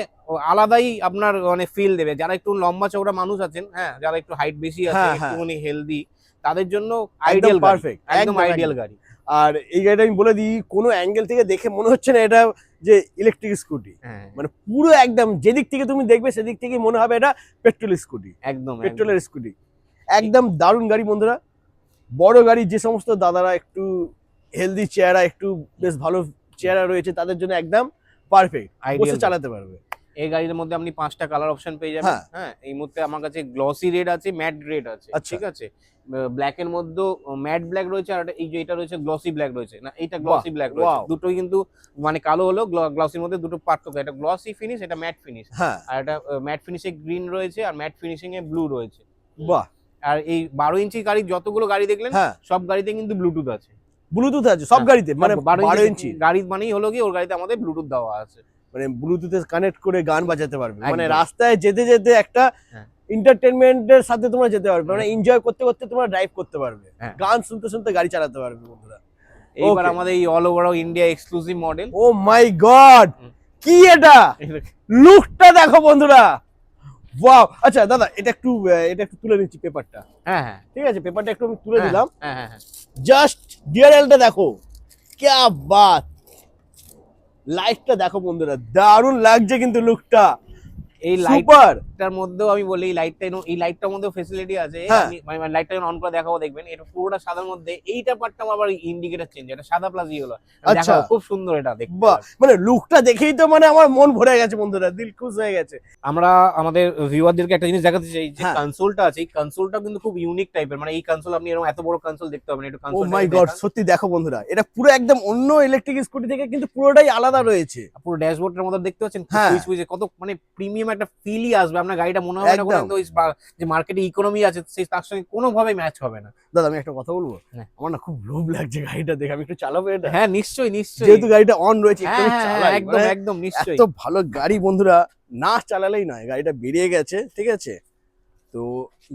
আলাদাই আপনার মানে ফিল দেবে। যারা একটু লম্বা চওড়া মানুষ আছেন, হ্যাঁ, যারা একটু হাইট বেশি আছে, হ্যাঁ, হ্যাঁ। একটুখানি হেলদি, তাদের জন্য একদম আইডিয়াল পারফেক্ট, একদম আইডিয়াল গাড়ি। আর এই গাড়িটা আমি বলে দিই, কোনো অ্যাঙ্গেল থেকে দেখে মনে হচ্ছে না এটা যে ইলেকট্রিক স্কুটি। হ্যাঁ, মানে পুরো একদম যেদিক থেকে তুমি দেখবে সেদিক থেকে মনে হবে এটা পেট্রোল স্কুটি, একদম পেট্রোলের স্কুটি। একদম দারুণ গাড়ি বন্ধুরা। বড় গাড়ি, যে সমস্ত দাদারা একটু হেলদি চেহারা, একটু বেশ ভালো চেহারা রয়েছে, তাদের জন্য একদম পারফেক্ট, বসে আইডিয়াল চালাতে পারবে। এই গাড়ির মধ্যে আপনি 5টা কালার অপশন পেয়ে যাবেন। হ্যাঁ। হ্যাঁ, এই মুহূর্তে আমার কাছে গ্লসি রেড আছে, ম্যাট রেড আছে, আচ্ছা। ঠিক আছে। ব্ল্যাক এর মধ্যে ম্যাট ব্ল্যাক রয়েছে, আর এই যে এটা রয়েছে গ্লসি ব্ল্যাক রয়েছে। না, এইটা গ্লসি ব্ল্যাক রয়েছে। wow। দুটোই কিন্তু মানে কালো হলো, গ্লসির মধ্যে দুটো পার্থক্য। এটা গ্লসি ফিনিশ, এটা ম্যাট ফিনিশ। হ্যাঁ, আর এটা ম্যাট ফিনিশে গ্রিন রয়েছে, আর ম্যাট ফিনিশিং এ ব্লু রয়েছে। বাহ। আর এই 12 ইঞ্চি গাড়ি যতগুলো গাড়ি দেখলেন, হ্যাঁ, সব গাড়িতে কিন্তু ব্লুটুথ আছে। ব্লুটুথ আছে সব হ্যাঁ, গাড়িতে, মানে 12 ইঞ্চি গাড়ি মানেই হলো কি ওর গাড়িতে আমাদের ব্লুটুথ দেওয়া আছে। মানে ব্লুটুথে কানেক্ট করে গান বাজাতে পারবে। মানে একদম। রাস্তায় যেতে যেতে একটা হ্যাঁ। এন্টারটেনমেন্টের সাথে তোমরা যেতে পারবে, মানে এনজয় করতে করতে তোমরা ড্রাইভ করতে পারবে, হ্যাঁ। গান শুনতে শুনতে গাড়ি চালাতে পারবে বন্ধুরা। এইবার Okay। আমাদের এই all over India exclusive model. Oh my god, কি এটা, লুকটা দেখো বন্ধুরা, ওয়াও। আচ্ছা দাদা, এটা একটু তুলে নিচ্ছি পেপারটা। হ্যাঁ হ্যাঁ ঠিক আছে, পেপারটা একটু আমি তুলে দিলাম। হ্যাঁ হ্যাঁ হ্যাঁ। জাস্ট ডিআরএলটা দেখো, क्या बात। লাইটটা দেখো বন্ধুরা, দারুণ লাগছে কিন্তু লুকটা। এই সুপার। লাইটটার মধ্যেও আমি বলি এই লাইটটার মধ্যে ফেসিলিটি আছে। হ্যাঁ। আমি মানে লাইটটা অন করে দেখাবো, দেখবেন এটা পুরোটা সাদার মধ্যে এইটা পার্টটা আবার ইন্ডিকেটর চেঞ্জ, এটা সাদা প্লাস ইয়েলো। আচ্ছা। দেখাবো, খুব সুন্দর এটা দেখতে। বাহ, মানে লুকটা দেখেই তো মানে আমার মন ভরে গেছে বন্ধুরা, দিল খুশ হয়ে গেছে। আমরা আমাদের ভিউয়ারদেরকে একটা জিনিস দেখাতে চাই, যে হ্যাঁ। কনসোলটা আছে, এই কনসোলটা কিন্তু খুব ইউনিক টাইপের। মানে এই কনসোল আপনি এরকম এত বড় কনসোল দেখতে পাবেন, একটু ও কনসোল মাই গড, সত্যি দেখো বন্ধুরা, এটা পুরো একদম অন্য ইলেকট্রিক স্কুটি থেকে কিন্তু পুরোটাই আলাদা রয়েছে। পুরো ড্যাশবোর্ডের মধ্যে দেখতে পাচ্ছেন, হ্যাঁ। সুইচ সুইচে কত মানে প্রিমিয়াম একটা ফিলই আসবে। আপনার গাড়িটা মনে হবে না কোনো একদম। একদম ওই যে মার্কেটে ইকোনমি আছে সেই তার সঙ্গে কোনোভাবেই ম্যাচ হবে না। দাদা আমি একটা কথা বলবো, হ্যাঁ। আমার না খুব লোভ লাগছে গাড়িটা দেখে, আমি একটু চালাবো এটা? হ্যাঁ নিশ্চয়ই নিশ্চয়ই, যেহেতু গাড়িটা অন রয়েছে একটু হ্যাঁ আমি হ্যাঁ চালাই, একদম মানে একদম নিশ্চয়ই। এত ভালো গাড়ি বন্ধুরা, না চালালেই নয়, গাড়িটা বেরিয়ে গেছে, ঠিক আছে? তো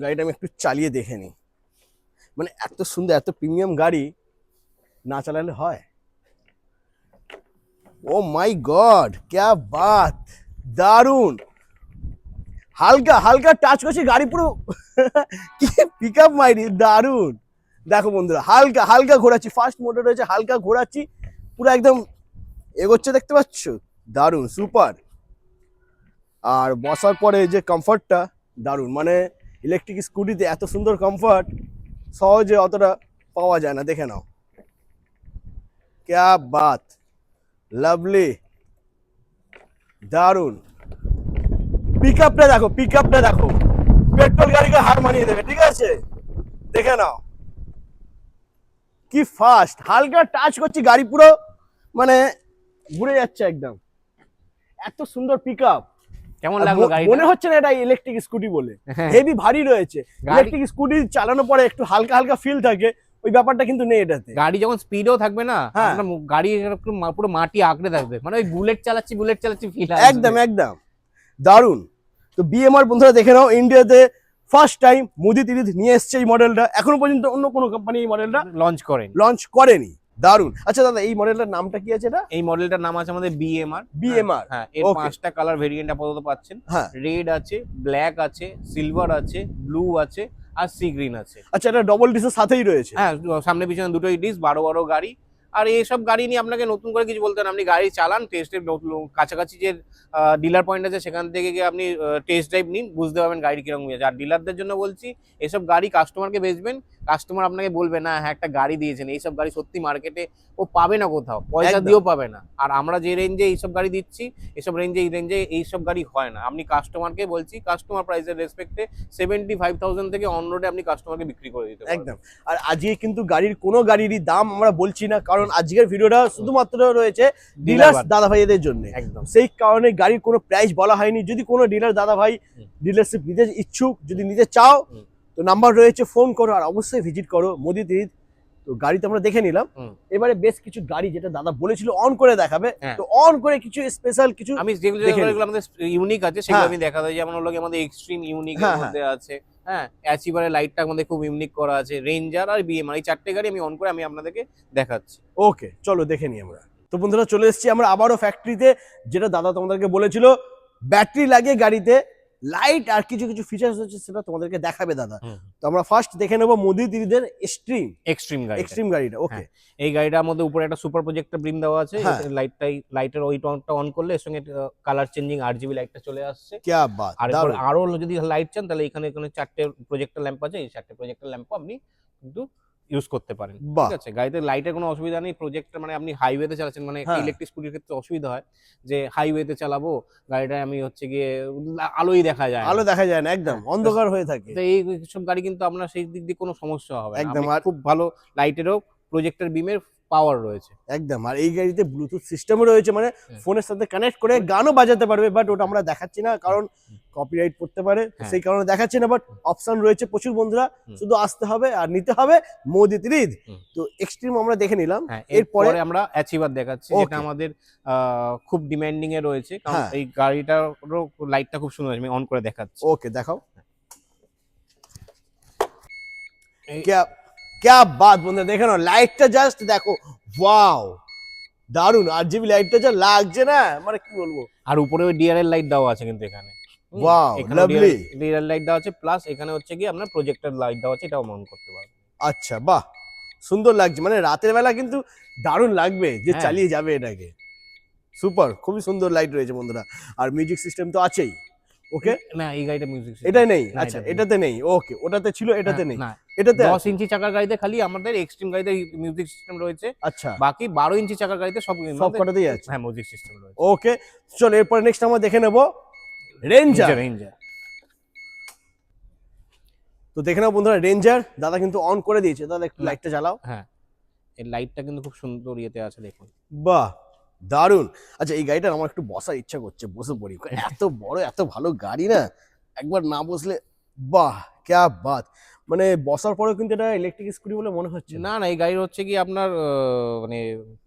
গাড়িটা আমি একটু চালিয়ে দেখে নিই। মানে এত সুন্দর, এত প্রিমিয়াম গাড়ি, না চালালে হয়? ও মাই গড, ক্যা বাত, দারুন। হালকা হালকা টাচ করছি, গাড়ি পুরো কি পিক আপ মাইরি, দারুন। দেখো বন্ধুরা, হালকা হালকা ঘোরাচ্ছি, ফার্স্ট মোটর রয়েছে, হালকা ঘোরাচ্ছি, পুরো একদম এগোচ্ছে, দেখতে পাচ্ছ? দারুন, সুপার। আর বসার পরে যে কমফর্টটা দারুন, মানে ইলেকট্রিক স্কুটিতে এত সুন্দর কমফর্ট সহজে অতটা পাওয়া যায় না, দেখে নাও। ক্যা বাত, লাভলি, দারুন। পিক আপটা দেখো, পিক আপটা দেখো, পেট্রোল গাড়িকে হার মানিয়ে দেবে, ঠিক আছে? দেখে নাও কি ফাস্ট, হালকা টাচ করছি, গাড়ি পুরো মানে ঘুরে যাচ্ছে একদম, এত সুন্দর পিক আপ। কেমন লাগলো গাড়িটা? মনে হচ্ছে না এটা ইলেকট্রিক স্কুটি বলে, হ্যাঁ। হেভি ভারী রয়েছে। গাড়ি- ইলেকট্রিক স্কুটি চালানোর পরে একটু হালকা হালকা ফিল থাকে, ওই ব্যাপারটা কিন্তু নেই এটাতে। গাড়ি যখন স্পিডেও থাকবে না, হ্যাঁ। আপনার গাড়ি এরকম পুরো মাটি আঁকড়ে থাকবে, মানে ওই বুলেট চালাচ্ছি ফিল। একদম একদম দারুন। তো বিএমআর বন্ধুরা দেখে নাও, ইন্ডিয়াতে ফার্স্ট টাইম মোদি 30 নিয়ে এসছে এই মডেলটা। এখনো পর্যন্ত অন্য কোনো কোম্পানি এই মডেলটা লঞ্চ করেনি। দারুন। আচ্ছা দাদা, এই মডেলটার নামটা কি আছে? এটা এই মডেলটার নাম আছে আমাদের বিএমআর। বিএমআর। হ্যাঁ, এর Okay. 5টা কালার ভেরিয়েন্ট আপাতত পাচ্ছেন। হ্যাঁ। রেড আছে, ব্ল্যাক আছে, সিলভার আছে, ব্লু আছে, আর সি গ্রিন আছে। আচ্ছা, এটা ডবল ডিসের সাথেই রয়েছে? হ্যাঁ, সামনে পিছনে দুটোই ডিস, 12 গাড়ি। আর এইসব গাড়ি নিয়ে আপনাকে নতুন করে কিছু বলতে না, আপনি গাড়ি চালান, টেস্টে কাছাকাছি যে ডিলার পয়েন্ট আছে সেখান থেকে গিয়ে আপনি টেস্ট ড্রাইভ নিন, বুঝতে পারবেন গাড়ি কিরকম আছে। আর ডিলারদের জন্য বলছি, এসব গাড়ি কাস্টমারকে বেচবেন, কাস্টমার আপনাকে বলবে না হ্যাঁ একটা গাড়ি দিয়েছেন, এইসব গাড়ি সত্যি মার্কেটে ও পাবে না, কোথাও পয়সা একদম। দিয়েও পাবে না। আর আমরা যে রেঞ্জে এইসব গাড়ি দিচ্ছি, এসব রেঞ্জে এইসব গাড়ি হয় না। আপনি কাস্টমারকে বলছি, কাস্টমার প্রাইসের রেসপেক্টে 75,000 থেকে অন রোডে আপনি কাস্টমারকে বিক্রি করে দিতে পারবেন। একদম। আর আজকে কিন্তু গাড়ির কোনো গাড়িরই দাম আমরা বলছি না, কারণ আজকের ভিডিওটা শুধুমাত্র রয়েছে ডিলার দাদা ভাইদের জন্য। একদম। সেই কারণে গাড়ির কোনো প্রাইস বলা হয়নি। যদি কোনো ডিলার দাদা ভাই ডিলারশিপ নিতে ইচ্ছুক, যদি নিতে চাও, তো নাম্বার রয়েছে, ফোন করো, আর অবশ্যই ভিজিট করো মোদি 30। তো গাড়ি তো আমরা দেখে নিলাম, এবারে বেশ কিছু গাড়ি যেটা দাদা বলেছিল অন করে দেখাবে, হ্যাঁ। তো অন করে কিছু স্পেশাল কিছু আমি যেগুলো দেখে নিই। যেগুলো আমাদের ইউনিক আছে সেগুলো হ্যাঁ। আমি দেখাতে, যেমন হলো আমাদের এক্সট্রিম ইউনিক এর হ্যাঁ, মধ্যে আছে। হ্যাঁ, অ্যাচিভারের লাইটটা আমাদের খুব ইউনিক করা আছে, রেঞ্জার আর বিএমআর, এই 4টে গাড়ি আমি অন করে আমি আপনাদেরকে দেখাচ্ছি। ওকে, চলো দেখে নিই আমরা। তো বন্ধুরা চলে এসেছি আমরা আবারও ফ্যাক্টরিতে, যেটা দাদা তোমাদেরকে বলেছিল ব্যাটারি লাগে গাড়িতে, লাইট আর কিছু কিছু ফিচার্স আছে সেটা তোমাদেরকে দেখাবে দাদা। তো আমরা ফার্স্ট দেখে নেবো মোদি 30 এর এক্সট্রিম গাড়িটা। ওকে, এই গাড়িটার মধ্যে উপরে একটা সুপার প্রজেক্টর বিম দেওয়া আছে, হ্যাঁ। লাইটের ওই টনটা অন করলে এর সঙ্গে কালার চেঞ্জিং আরজিবি লাইটটা চলে আসছে। ক্যা বাত, আর দারুণ। আরো যদি লাইট চান তাহলে এখানে 4টে প্রজেক্টর ল্যাম্প আছে, এই 4টে প্রজেক্টর ল্যাম্পও আপনি কিন্তু ইউজ করতে পারেন। বাহ। ঠিক আছে, গাড়িতে লাইটের কোনো অসুবিধা নেই। প্রজেক্টর মানে আপনি হাইওয়েতে চালাচ্ছেন, মানে হ্যাঁ। ইলেকট্রিক স্কুটির ক্ষেত্রে অসুবিধা হয় যে হাইওয়েতে চালাবো, গাড়িটা আমি হচ্ছে গিয়ে আলোই দেখা যায় না। আলো দেখা যায় না, একদম অন্ধকার হয়ে থাকে। তো এই সব গাড়ি কিন্তু আপনার সেই দিক দিয়ে কোনো সমস্যা হবে না। একদম। আপনি আর খুব ভালো লাইটেরও প্রজেক্টর বিমের পাওয়ার রয়েছে। একদম। আর এই গাড়িতে ব্লুটুথ সিস্টেমও রয়েছে, মানে ফোনের সাথে কানেক্ট করে গানও বাজাতে পারবে, বাট ওটা আমরা দেখাচ্ছি না কারণ কপিরাইট পড়তে পারে, হ্যাঁ। সেই কারণে দেখাচ্ছি না। বাট অপশন রয়েছে প্রচুর বন্ধুরা, শুধু আসতে হবে আর নিতে হবে মোদি 30। তো এক্সট্রিম আমরা দেখে নিলাম, এরপরে আমরা অ্যাচিভার দেখাচ্ছি, যেটা Okay. আমাদের খুব ডিমান্ডিং এ রয়েছে, কারণ হ্যাঁ। এই গাড়িটারও লাইটটা খুব সুন্দর, আমি অন করে দেখাচ্ছি। ওকে, দেখাও। क्या बात বন্ধুরা, দেখে নাও লাইটটা, জাস্ট দেখো, ওয়াও দারুন। আরজিবি লাইটটা যা লাগছে না, মানে কি বলবো। আর উপরে ওই ডিআরএল লাইট দেওয়া আছে কিন্তু এখানে। Wow, lovely. ডিআরএল লাইট দেওয়া আছে, প্লাস এখানে হচ্ছে কি আপনার প্রজেক্টর লাইট দেওয়া আছে, এটাও অন করতে পারবেন। আচ্ছা, বাহ, সুন্দর লাগছে, মানে রাতের বেলা কিন্তু দারুণ লাগবে যে হ্যাঁ। চালিয়ে যাবে এটাকে। সুপার, খুবই সুন্দর লাইট রয়েছে বন্ধুরা। আর মিউজিক সিস্টেম তো আছেই। ওকে না এই গাড়িটা মিউজিক এটাই নেই, আচ্ছা এটাতে নেই, ওকে ওটাতে ছিল এটাতে নেই, না এটাতে 10 ইঞ্চি চাকার গাড়িতে খালি আমাদের এক্সট্রিম গাড়িতে মিউজিক সিস্টেম রয়েছে, আচ্ছা বাকি 12 ইঞ্চি চাকার গাড়িতে সব সব কটাতেই আছে। হ্যাঁ মিউজিক সিস্টেম রয়েছে। ওকে চলো এরপর নেক্সট আমরা দেখে নেব রেঞ্জার। রেঞ্জার তো দেখে নাও বন্ধুরা রেঞ্জার দাদা কিন্তু অন করে দিয়েছে, দাদা একটু লাইটটা জ্বালাও। হ্যাঁ এই লাইটটা কিন্তু খুব সুন্দর ইয়েতে আছে দেখুন। বাহ দারুন। আচ্ছা এই গাড়িটা আমার একটু বসার ইচ্ছা করছে, বসে পড়ি, এত বড় এত ভালো গাড়ি না, একবার না বসলে বাহ ক্যা বাত, মানে বসার পরেও কিন্তু এটা ইলেকট্রিক স্কুটি বলে মনে হচ্ছে না না এই গাড়ির হচ্ছে কি আপনার মানে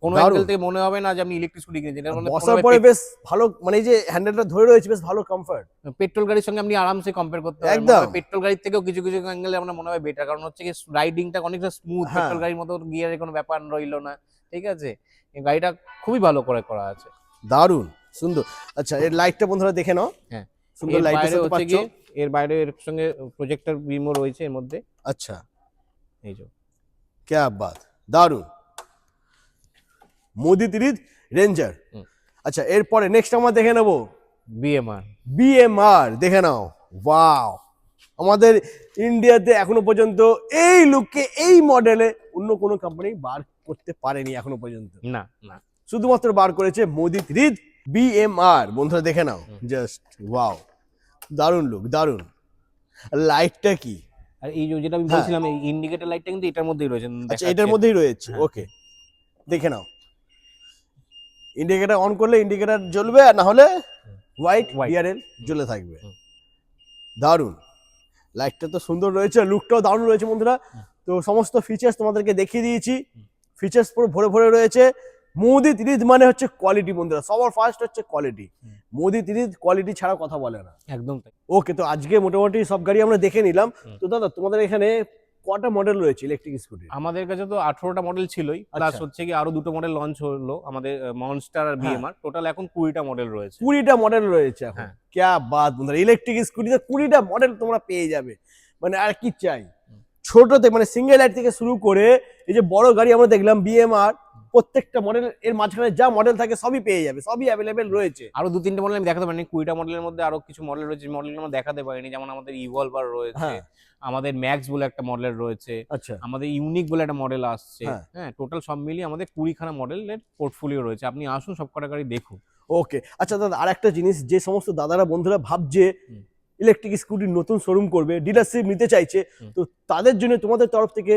কোনো দারুণ। অ্যাঙ্গেল থেকে মনে হবে না যে আপনি ইলেকট্রিক স্কুটি কিনেছেন, এর মধ্যে বসার পরে বেশ ভালো, মানে এই যে হ্যান্ডেলটা ধরে রয়েছে বেশ ভালো কমফর্ট। পেট্রোল গাড়ির সঙ্গে আপনি আরামসে কম্পেয়ার করতে পারেন, একদম। পেট্রোল গাড়ির থেকেও কিছু কিছু অ্যাঙ্গেলে আমরা মনে হয় বেটার, কারণ হচ্ছে কি রাইডিংটা অনেকটা স্মুথ, হ্যাঁ। পেট্রোল গাড়ির মতো গিয়ারের কোনো ব্যাপার রইলো না, ঠিক আছে, এই গাড়িটা খুবই ভালো করে করা আছে। দারুন সুন্দর। আচ্ছা এর লাইটটা বন্ধুরা দেখে নাও, হ্যাঁ সুন্দর এর লাইটের বাইরে সাথে হচ্ছে পাচ্ছ। কি এর বাইরে এর সঙ্গে প্রজেক্টর বিমও রয়েছে এর মধ্যে, আচ্ছা এই যে ক্যা বাত দারুন। মোদি 30 রেঞ্জার। আচ্ছা এরপরে নেক্সট আমরা দেখে নেব বিএমআর। বিএমআর, দেখে নাও ওয়াও, আমাদের ইন্ডিয়াতে এখনো পর্যন্ত এই লুকে এই মডেলে অন্য কোনো কোম্পানি বার করতে পারেনি এখনো পর্যন্ত, না না শুধুমাত্র বার করেছে মোদি 30 বিএমআর। বন্ধুরা দেখে নাও জাস্ট ওয়াও, দারুন লুক দারুন। লাইটটা কি, আর এই যে যেটা আমি হ্যাঁ। বলছিলাম এই ইন্ডিকেটর লাইটটা কিন্তু এটার মধ্যেই রয়েছে, আচ্ছা এটার মধ্যেই রয়েছে, হ্যাঁ। ওকে দেখে নাও, ইন্ডিকেটর অন করলে ইন্ডিকেটর জ্বলবে আর না হলে হোয়াইট White। ডিআরএল জ্বলে থাকবে। হুম। দারুন, লাইটটা তো সুন্দর রয়েছে, লুকটাও দারুণ রয়েছে বন্ধুরা। তো সমস্ত ফিচার্স তোমাদেরকে দেখিয়ে দিয়েছি, ফিচার্স পুরো ভরে ভরে রয়েছে। মোদি 30 মানে হচ্ছে কোয়ালিটি বন্ধুরা, সবার ফার্স্ট হচ্ছে কোয়ালিটি, মোদি 30 কোয়ালিটি ছাড়া কথা বলে না। একদম তাই। ওকে তো আজকে মোটামুটি সব গাড়ি আমরা দেখে নিলাম। তো দাদা তোমাদের এখানে কটা মডেল রয়েছে ইলেকট্রিক স্কুটি? আমাদের কাছে তো 18টা মডেল ছিলই, প্লাস আচ্ছা। হচ্ছে কি আরো দুটো মডেল লঞ্চ হলো আমাদের মনস্টার আর বিএমআর, টোটাল এখন 20টা মডেল রয়েছে। 20টা মডেল রয়েছে এখন, হ্যাঁ। ক্যা বাত বন্ধুরা, ইলেকট্রিক স্কুটিতে 20টা মডেল তোমরা পেয়ে যাবে, মানে আর কি চাই। ছোটতে মানে সিঙ্গেল লাইট থেকে শুরু করে এই যে বড় গাড়ি আমরা দেখলাম বিএমআর, প্রত্যেকটা মডেল এর মাঝখানে যা মডেল থাকে সবই পেয়ে যাবে, সবই অ্যাভেলেবেল রয়েছে। আরো 2-3টে মডেল আমি দেখাতে পারিনি, 20টা মডেলের মধ্যে আরো কিছু মডেল রয়েছে, মডেল আমরা দেখাতে পারিনি, যেমন আমাদের ইভলভার রয়েছে, হ্যাঁ। আমাদের ম্যাক্স বলে একটা মডেল রয়েছে, আচ্ছা আমাদের ইউনিক বলে একটা মডেল আসছে, হ্যাঁ। হ্যাঁ টোটাল সব মিলিয়ে আমাদের 20খানা মডেলের পোর্টফোলিও রয়েছে, আপনি আসুন সব কটা গাড়ি দেখুন। ওকে আচ্ছা দাদা আর একটা জিনিস, যে সমস্ত দাদারা বন্ধুরা ভাবছে ইলেকট্রিক স্কুটির নতুন শোরুম করবে, ডিলারশিপ নিতে চাইছে, তো তাদের জন্য তোমাদের তরফ থেকে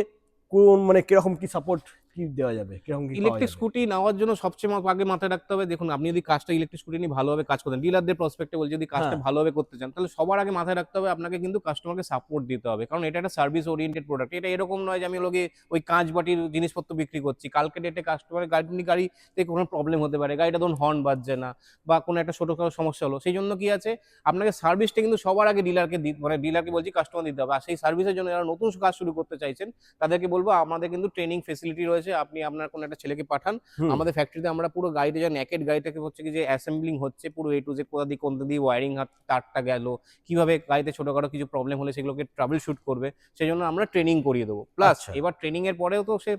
কোন মানে কিরকম কি সাপোর্ট কি দেওয়া যাবে, কিরকম কি ইলেকট্রিক স্কুটি নেওয়ার জন্য সবচেয়ে আগে মাথায় রাখতে হবে, দেখুন আপনি যদি কাজটা ইলেকট্রিক স্কুটি নিয়ে ভালোভাবে কাজ করতেন, ডিলারদের প্রসপেক্টে বলছি, যদি কাজটা হ্যাঁ। ভালোভাবে করতে চান তাহলে সবার আগে মাথায় রাখতে হবে আপনাকে কিন্তু কাস্টমারকে সাপোর্ট দিতে হবে, কারণ এটা একটা সার্ভিস ওরিয়েন্টেড প্রোডাক্ট, এটা এরকম নয় যে আমি লোকে ওই কাঁচ বাটির জিনিসপত্র বিক্রি করছি, কালকে ডেটে কাস্টমারের গাড়িতে কোনো প্রবলেম হতে পারে, গাড়িটা ধরুন হর্ন বাজছে না বা কোনো একটা ছোটখাটো সমস্যা হলো, সেই জন্য কি আছে আপনাকে সার্ভিসটা কিন্তু সবার আগে ডিলারকে বলছি কাস্টমার দিতে হবে। আর সেই সার্ভিসের জন্য যারা নতুন কাজ শুরু করতে চাইছেন তাদেরকে বলবো আমাদের কিন্তু ট্রেনিং ফেসিলিটি রয়েছে, আপনি আপনার কোনো একটা ছেলেকে পাঠান, আমাদের ফ্যাক্টরিতে আমরা পুরো গাড়িতে যা নেকেড গাড়িটাকে হচ্ছে কি যে অ্যাসেম্বলিং হচ্ছে পুরো A to Z, কোথা দিয়ে কোন দিয়ে ওয়ারিং তারটা গেল, কিভাবে গাড়িতে ছোটখাটো কিছু প্রবলেম হলে সেগুলোকে ট্রাবল শুট করবে, সেই জন্য আমরা ট্রেনিং করিয়ে দেবো। প্লাস আচ্ছা। এবার ট্রেনিং এর পরেও তো সে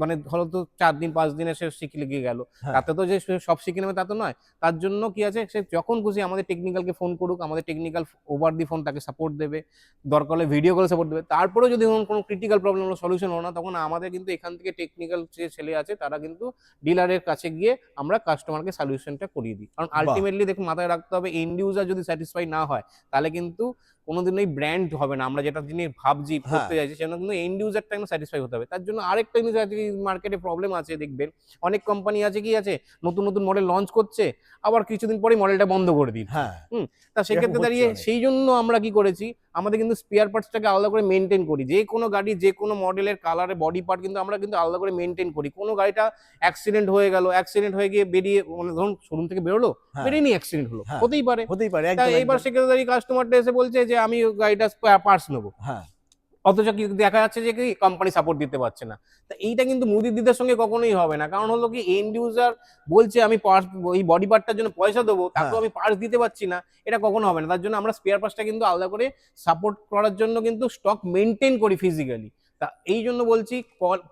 মানে ধরো তো 4 দিন 5 দিনে সে শিখে গিয়ে গেল, হ্যাঁ। তাতে তো যে সে সব শিখে নেবে তা তো নয়, তার জন্য কি আছে সে যখন খুশি আমাদের টেকনিক্যালকে ফোন করুক, আমাদের টেকনিক্যাল ওভার দি ফোন তাকে সাপোর্ট দেবে, দরকার হলে ভিডিও কলে সাপোর্ট দেবে, তারপরেও যদি কোনো ক্রিটিক্যাল প্রবলেম হলো সলিউশন হলো না, তখন আমাদের কিন্তু এখান থেকে টেকনিক্যাল যে ছেলে আছে তারা কিন্তু ডিলারের কাছে গিয়ে আমরা কাস্টমারকে সলিউশনটা করিয়ে দিই, কারণ আলটিমেটলি দেখুন মাথায় রাখতে হবে এন্ড ইউজার যদি স্যাটিসফাই না হয় তাহলে কিন্তু কোনোদিনই ব্র্যান্ড হবে না, আমরা যেটা জিনিস ভাবছি করতে চাইছি সেটা কিন্তু এন্ড ইউজারটা কিন্তু স্যাটিসফাই হতে হবে। তার জন্য আরেকটা জিনিস আছে, মার্কেটে প্রবলেম আছে, দেখবেন অনেক কোম্পানি আছে কি আছে নতুন নতুন মডেল লঞ্চ করছে, আবার কিছুদিন পরে মডেলটা বন্ধ করে দিই। হ্যাঁ তা সেক্ষেত্রে দাঁড়িয়ে সেই জন্য আমরা কি করেছি, আমাদের কিন্তু স্পেয়ার পার্টসটাকে আলাদা করে মেনটেন করি, যে কোনো গাড়ি যে কোনো মডেলের কালারের বডি পার্ট কিন্তু আমরা কিন্তু আলাদা করে মেনটেন করি। কোনো গাড়িটা অ্যাক্সিডেন্ট হয়ে গেল, অ্যাক্সিডেন্ট হয়ে গিয়ে বেরিয়ে মানে ধরুন শোরুম থেকে বেরোলো, বেরিয়ে নিয়ে অ্যাক্সিডেন্ট হলো, হতেই পারে, একদম এইবার সেক্ষেত্রে দাঁড়িয়ে কাস্টমারটা এসে বলছে যে আমি গাড়িটা পার্টস নেবো, হ্যাঁ অথচ কি দেখা যাচ্ছে যে কি কোম্পানি সাপোর্ট দিতে পারছে না। তা এইটা কিন্তু মুদি দিদার সঙ্গে কখনোই হবে না, কারণ হলো কি এন্ড ইউজার বলছে আমি পার্টস এই বডি পার্টটার জন্য পয়সা দেবো, তাকেও আমি পার্টস দিতে পারছি না, এটা কখনো হবে না। তার জন্য আমরা স্পেয়ার পার্টসটা কিন্তু আলাদা করে সাপোর্ট করার জন্য কিন্তু স্টক মেনটেন করি ফিজিক্যালি, তা এই জন্য বলছি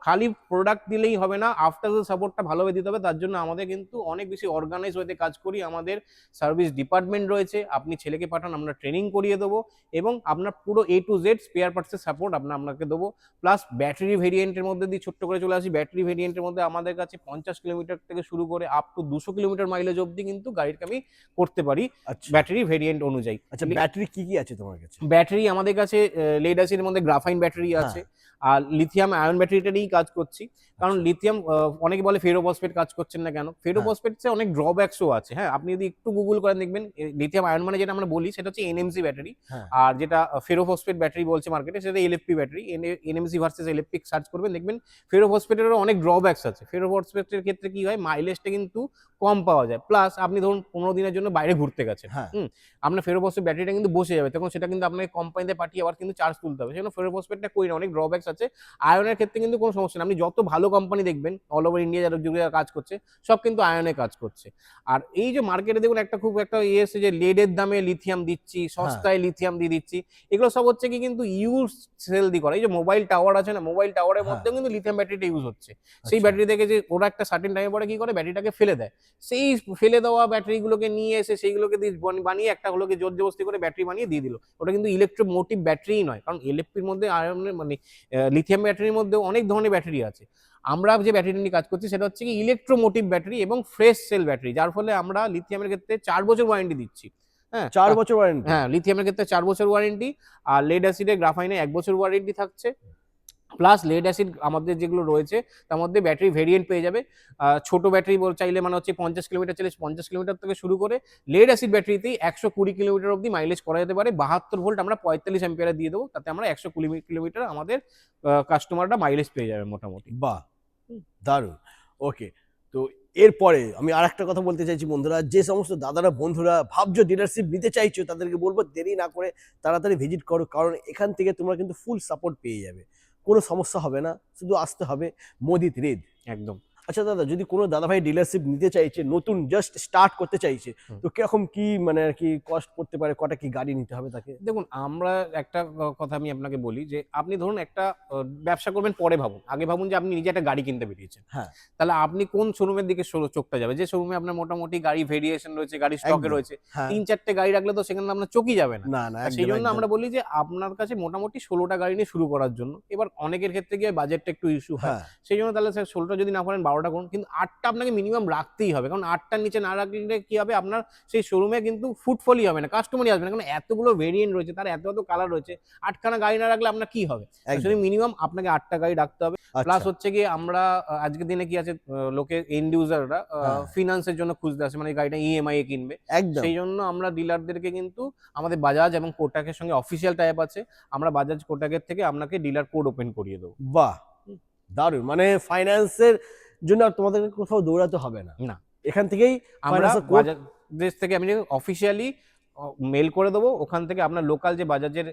খালি প্রোডাক্ট দিলেই হবে না, আফটার দ্য সাপোর্টটা ভালোভাবে দিতে হবে। তার জন্য আমাদের কিন্তু অনেক বেশি অর্গানাইজ হতে কাজ করি, আমাদের সার্ভিস ডিপার্টমেন্ট রয়েছে, আপনি ছেলেকে পাঠান আমরা ট্রেনিং করিয়ে দেবো, এবং আপনার পুরো A to Z স্পেয়ার পার্টসের সাপোর্ট আপনাকে দেবো। প্লাস ব্যাটারি ভেরিয়েন্টের মধ্যে দিয়ে ছোট্ট করে চলে আসি, ব্যাটারি ভেরিয়েন্টের মধ্যে আমাদের কাছে 50 কিলোমিটার থেকে শুরু করে আপ টু 200 কিলোমিটার মাইলেজ অবধি কিন্তু গাড়িকে আমি করতে পারি আচ্ছা ব্যাটারি ভেরিয়েন্ট অনুযায়ী। আচ্ছা, ব্যাটারি কি কি আছে তোমার কাছে? ব্যাটারি আমাদের কাছে লেড অ্যাসিডের মধ্যে গ্রাফাইন ব্যাটারি আছে, আর লিথিয়াম আয়ন ব্যাটারিটা নিয়েই কাজ করছি। কারণ লিথিয়াম অনেকে বলে ফেরোফসফেট কাজ করছেন না কেন, ফেরোফসফেটে অনেক ড্রব্যাকসও আছে। হ্যাঁ, আপনি যদি একটু গুগল করেন দেখবেন লিথিয়াম আয়ন মানে যেটা আমরা বলি সেটা হচ্ছে এনএমসি ব্যাটারি, আর যেটা ফেরোফসফেট ব্যাটারি বলছে মার্কেটে সেটা LFP battery. NMC versus LFP search করবেন দেখবেন ফেরোফসফেটেরও অনেক ড্রব্যাকস আছে। ফেরোফসফেটের ক্ষেত্রে কি হয়, মাইলেজটা কিন্তু কম পাওয়া যায়, প্লাস আপনি ধরুন 15 দিনের জন্য বাইরে ঘুরতে গেছেন, আপনার ফেরোফসফেট ব্যাটারিটা কিন্তু বসে যাবে, তখন সেটা কিন্তু আপনাকে কোম্পানিতে পাঠিয়ে আবার কিন্তু চার্জ তুলতে হবে। সেজন্য ফেরোফসফেটটা করি না, অনেক ড্রব্যাকস আছে। আয়নের ক্ষেত্রে কিন্তু কোনো সমস্যা নেই, আপনি যত ভালো কোম্পানি দেখবেন অল ওভার ইন্ডিয়া যারা যুগে কাজ করছে সব কিন্তু আয়নে কাজ করছে। আর এই যে মার্কেটে দেখুন একটা এসে যে লেডের দামে লিথিয়াম দিচ্ছি, সস্তায় লিথিয়াম দিয়ে দিচ্ছি, এগুলো সব হচ্ছে কি কিন্তু ইউজ সেল দি করা। এই যে মোবাইল টাওয়ার আছে না, মোবাইল টাওয়ারের মধ্যেও কিন্তু লিথিয়াম ব্যাটারিটা ইউজ হচ্ছে। সেই ব্যাটারি থেকে যে ওরা একটা সার্টেন টাইমে পরে কি করে ব্যাটারিটাকে ফেলে দেয়, সেই ফেলে দেওয়া ব্যাটারিগুলোকে নিয়ে এসে সেইগুলোকে বানিয়ে একটা হলোকে জোর জবস্তি করে ব্যাটারি বানিয়ে দিয়ে দিল। ওটা কিন্তু ইলেকট্রোমোটিভ ব্যাটারি নয়, কারণ এলএফপির মধ্যে আয়নের মানে লিথিয়াম ব্যাটারির মধ্যে অনেক ধরনের ব্যাটারি আছে। আমরা যে ব্যাটারি নিয়ে কাজ করছি সেটা হচ্ছে কি ইলেকট্রোমোটিভ ব্যাটারি এবং ফ্রেশ সেল ব্যাটারি, যার ফলে আমরা লিথিয়ামের ক্ষেত্রে 4 বছর ওয়ারেন্টি দিচ্ছি। হ্যাঁ, 4 বছর ওয়ারেন্টি? হ্যাঁ, লিথিয়ামের ক্ষেত্রে 4 বছর ওয়ারেন্টি, আর লেড অ্যাসিডে গ্রাফাইনে 1 বছর ওয়ারেন্টি থাকছে। প্লাস লেড অ্যাসিড আমাদের যেগুলো রয়েছে তার মধ্যে ব্যাটারি ভেরিয়েন্ট পেয়ে যাবে। ছোট ব্যাটারি চাইলে মানে হচ্ছে 50 কিলোমিটার চাইলে 50 কিলোমিটার থেকে শুরু করে লেড অ্যাসিড ব্যাটারিতেই 120 কিলোমিটার অবধি মাইলেজ করা যেতে পারে। 72 ভোল্ট আমরা 45 অ্যাম্পিয়ারে দিয়ে দেবো, তাতে আমরা 120 কিলোমিটার আমাদের কাস্টমাররা মাইলেজ পেয়ে যাবে মোটামুটি। বাহ, দারুণ। ওকে, তো এরপরে আমি আর একটা কথা বলতে চাইছি বন্ধুরা, যে সমস্ত দাদারা বন্ধুরা ভাবছো ডিলারশিপ নিতে চাইছো তাদেরকে বলবো দেরি না করে তাড়াতাড়ি ভিজিট করো, কারণ এখান থেকে তোমরা কিন্তু ফুল সাপোর্ট পেয়ে যাবে, কোনো সমস্যা হবে না, শুধু আসতে হবে মোদিত রিদ। একদম। আচ্ছা দাদা, যদি কোনো দাদা ভাই ডিলারশিপ নিতে চাইছে, নতুন জাস্ট স্টার্ট করতে চাইছে, তো কিরকম কি মানে আর কি কস্ট পড়তে পারে, কটা কি গাড়ি নিতে হবে তাকে? দেখুন, আমরা একটা কথা আমি আপনাকে বলি যে আপনি ধরুন একটা ব্যবসা করবেন, পরে ভাবুন, আগে ভাবুন যে আপনি নিজে একটা গাড়ি কিনতে বেরিয়েছেন। হ্যাঁ, তাহলে আপনি কোন শোরুমের দিকে চোখটা যাবে? যে শোরুমে আপনার মোটামুটি গাড়ি ভেরিয়েশন রয়েছে, গাড়ি স্টকে রয়েছে। 3-4টে গাড়ি রাখলে তো সেখানে আপনার চোখই যাবে না। না না, সেই জন্য আমরা বলি যে আপনার কাছে মোটামুটি 16টা গাড়ি নিয়ে শুরু করার জন্য। এবার অনেকের ক্ষেত্রে গিয়ে বাজেটটা একটু ইস্যু হয়, সেই জন্য তাহলে 16টা যদি না পারেন 12টা করুন, কিন্তু 8টা আপনাকে মিনিমাম রাখতেই হবে, কারণ 8টার নিচে না রাখলে কি হবে, আপনার সেই শোরুমে কিন্তু ফুটফলই হবে না, কাস্টমারই আসবে না, কারণ এতগুলো ভেরিয়েন্ট রয়েছে, তার এত কালার রয়েছে। 8খানা গাড়ি না রাখলে আপনার কি হবে? আসলে মিনিমাম আপনাকে 8টা গাড়ি রাখতে হবে। প্লাস হচ্ছে কি আমরা আজকের দিনে কি আছে, লোকে এন্ড ইউজাররা ফিনান্সের জন্য খুঁজতে আসে, মানে গাড়িটা ইএমআই এ কিনবে। সেই জন্য আমরা ডিলারদেরকে কিন্তু আমাদের বাজাজ এবং কোটাকের সঙ্গে অফিসিয়াল টাইপ আছে, আমরা বাজাজ কোটাকের থেকে আপনাকে ডিলার কোড ওপেন করিয়ে দেবো। বাহ, দারুণ। মানে ফাইন্যান্সের জন্য আর তোমাদের কোথাও দৌড়াতে হবে না, না, এখান থেকেই আমরা বাজাজ দেশ থেকে আমি অফিসিয়ালি মেল করে দেবো, ওখান থেকে আপনার লোকাল যে বাজাজের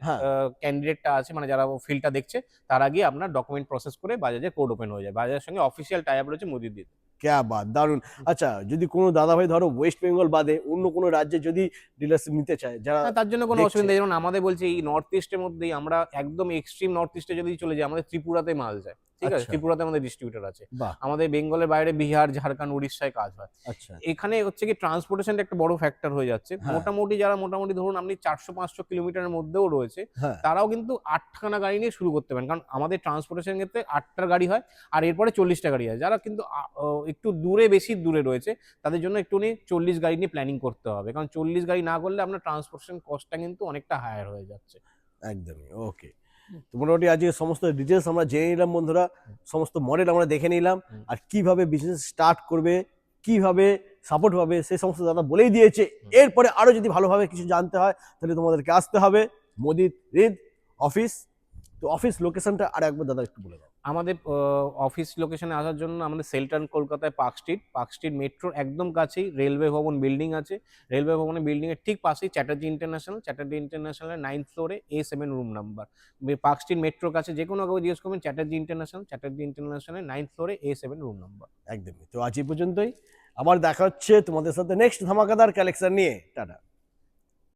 ক্যান্ডিডেটটা আছে, মানে যারা ফিল্ডটা দেখছে, তারা গিয়ে আপনার ডকুমেন্ট প্রসেস করে বাজাজের কোড ওপেন হয়ে যায়। বাজাজের সঙ্গে অফিসিয়াল টাই আপ রয়েছে মোদির দিদি। ক্যা বাত, দারুণ। আচ্ছা, যদি কোনো দাদা ভাই ধরো ওয়েস্ট বেঙ্গল বাদে অন্য কোনো রাজ্যে যদি ডিলারশিপ নিতে চায়, যারা তার জন্য কোনো অসুবিধা নেই। যেমন আমাদের বলছি এই নর্থ ইস্টের মধ্যেই, আমরা একদম এক্সট্রিম নর্থ ইস্টে যদি চলে যাই, আমাদের ত্রিপুরাতে মাল যায়, ঠিক আছে, ত্রিপুরাতে আমাদের ডিস্ট্রিবিউটর আছে। আমাদের বেঙ্গলের বাইরে বিহার, ঝাড়খণ্ড, উড়িষ্যায় কাজ হয়। আচ্ছা, এখানে হচ্ছে কি ট্রান্সপোর্টেশনটা একটা বড় ফ্যাক্টর হয়ে যাচ্ছে। মোটামুটি যারা মোটামুটি ধরুন আপনি 400-500 কিলোমিটারের মধ্যেও রয়েছে, তারাও কিন্তু 8খানা গাড়ি নিয়ে শুরু করতে পারেন, কারণ আমাদের ট্রান্সপোর্টেশন ক্ষেত্রে 8টা গাড়ি হয়, আর এরপরে 40টা গাড়ি হয়। যারা কিন্তু একটু দূরে, বেশি দূরে রয়েছে, তাদের জন্য একটু 40 গাড়ি নিয়ে প্ল্যানিং করতে হবে, কারণ 40 গাড়ি না করলে আপনার ট্রান্সপোর্টেশন কস্টটা কিন্তু অনেকটা হায়ার হয়ে যাচ্ছে। একদমই। ওকে, তো মোটামুটি আজকে সমস্ত ডিটেলস আমরা জেনে নিলাম বন্ধুরা, সমস্ত মডেল আমরা দেখে নিলাম, আর কিভাবে বিজনেস স্টার্ট করবে, কিভাবে সাপোর্ট পাবে, সেই সমস্ত দাদা বলেই দিয়েছে। এরপরে আরো যদি ভালোভাবে কিছু জানতে হয় তাহলে তোমাদেরকে আসতে হবে মোদিত রিদ অফিস। তো অফিস লোকেশনটা আর একবার দাদা একটু বলে দাও। আমাদের অফিস লোকেশনে আসার জন্য আমাদের সেল্টন কলকাতায় পার্ক স্ট্রিট মেট্রোর একদম কাছেই রেলওয়ে ভবন বিল্ডিং আছে। রেলওয়ে ভবনের বিল্ডিং এর ঠিক পাশেই চ্যাটার্জি ইন্টারন্যাশনাল 9th ফ্লোরে A7 room number. Park Street মেট্রোর কাছে যে কোনো কাউকে জিজ্ঞেস করবেন চ্যাটার্জি ইন্টারন্যাশনাল 9th ফ্লোরে A7 রুম নাম্বার। একদমই। তো আজ এই পর্যন্তই, আবার দেখা হচ্ছে তোমাদের সাথে নেক্সট ধামাকাদার কালেকশন নিয়ে। টাটা।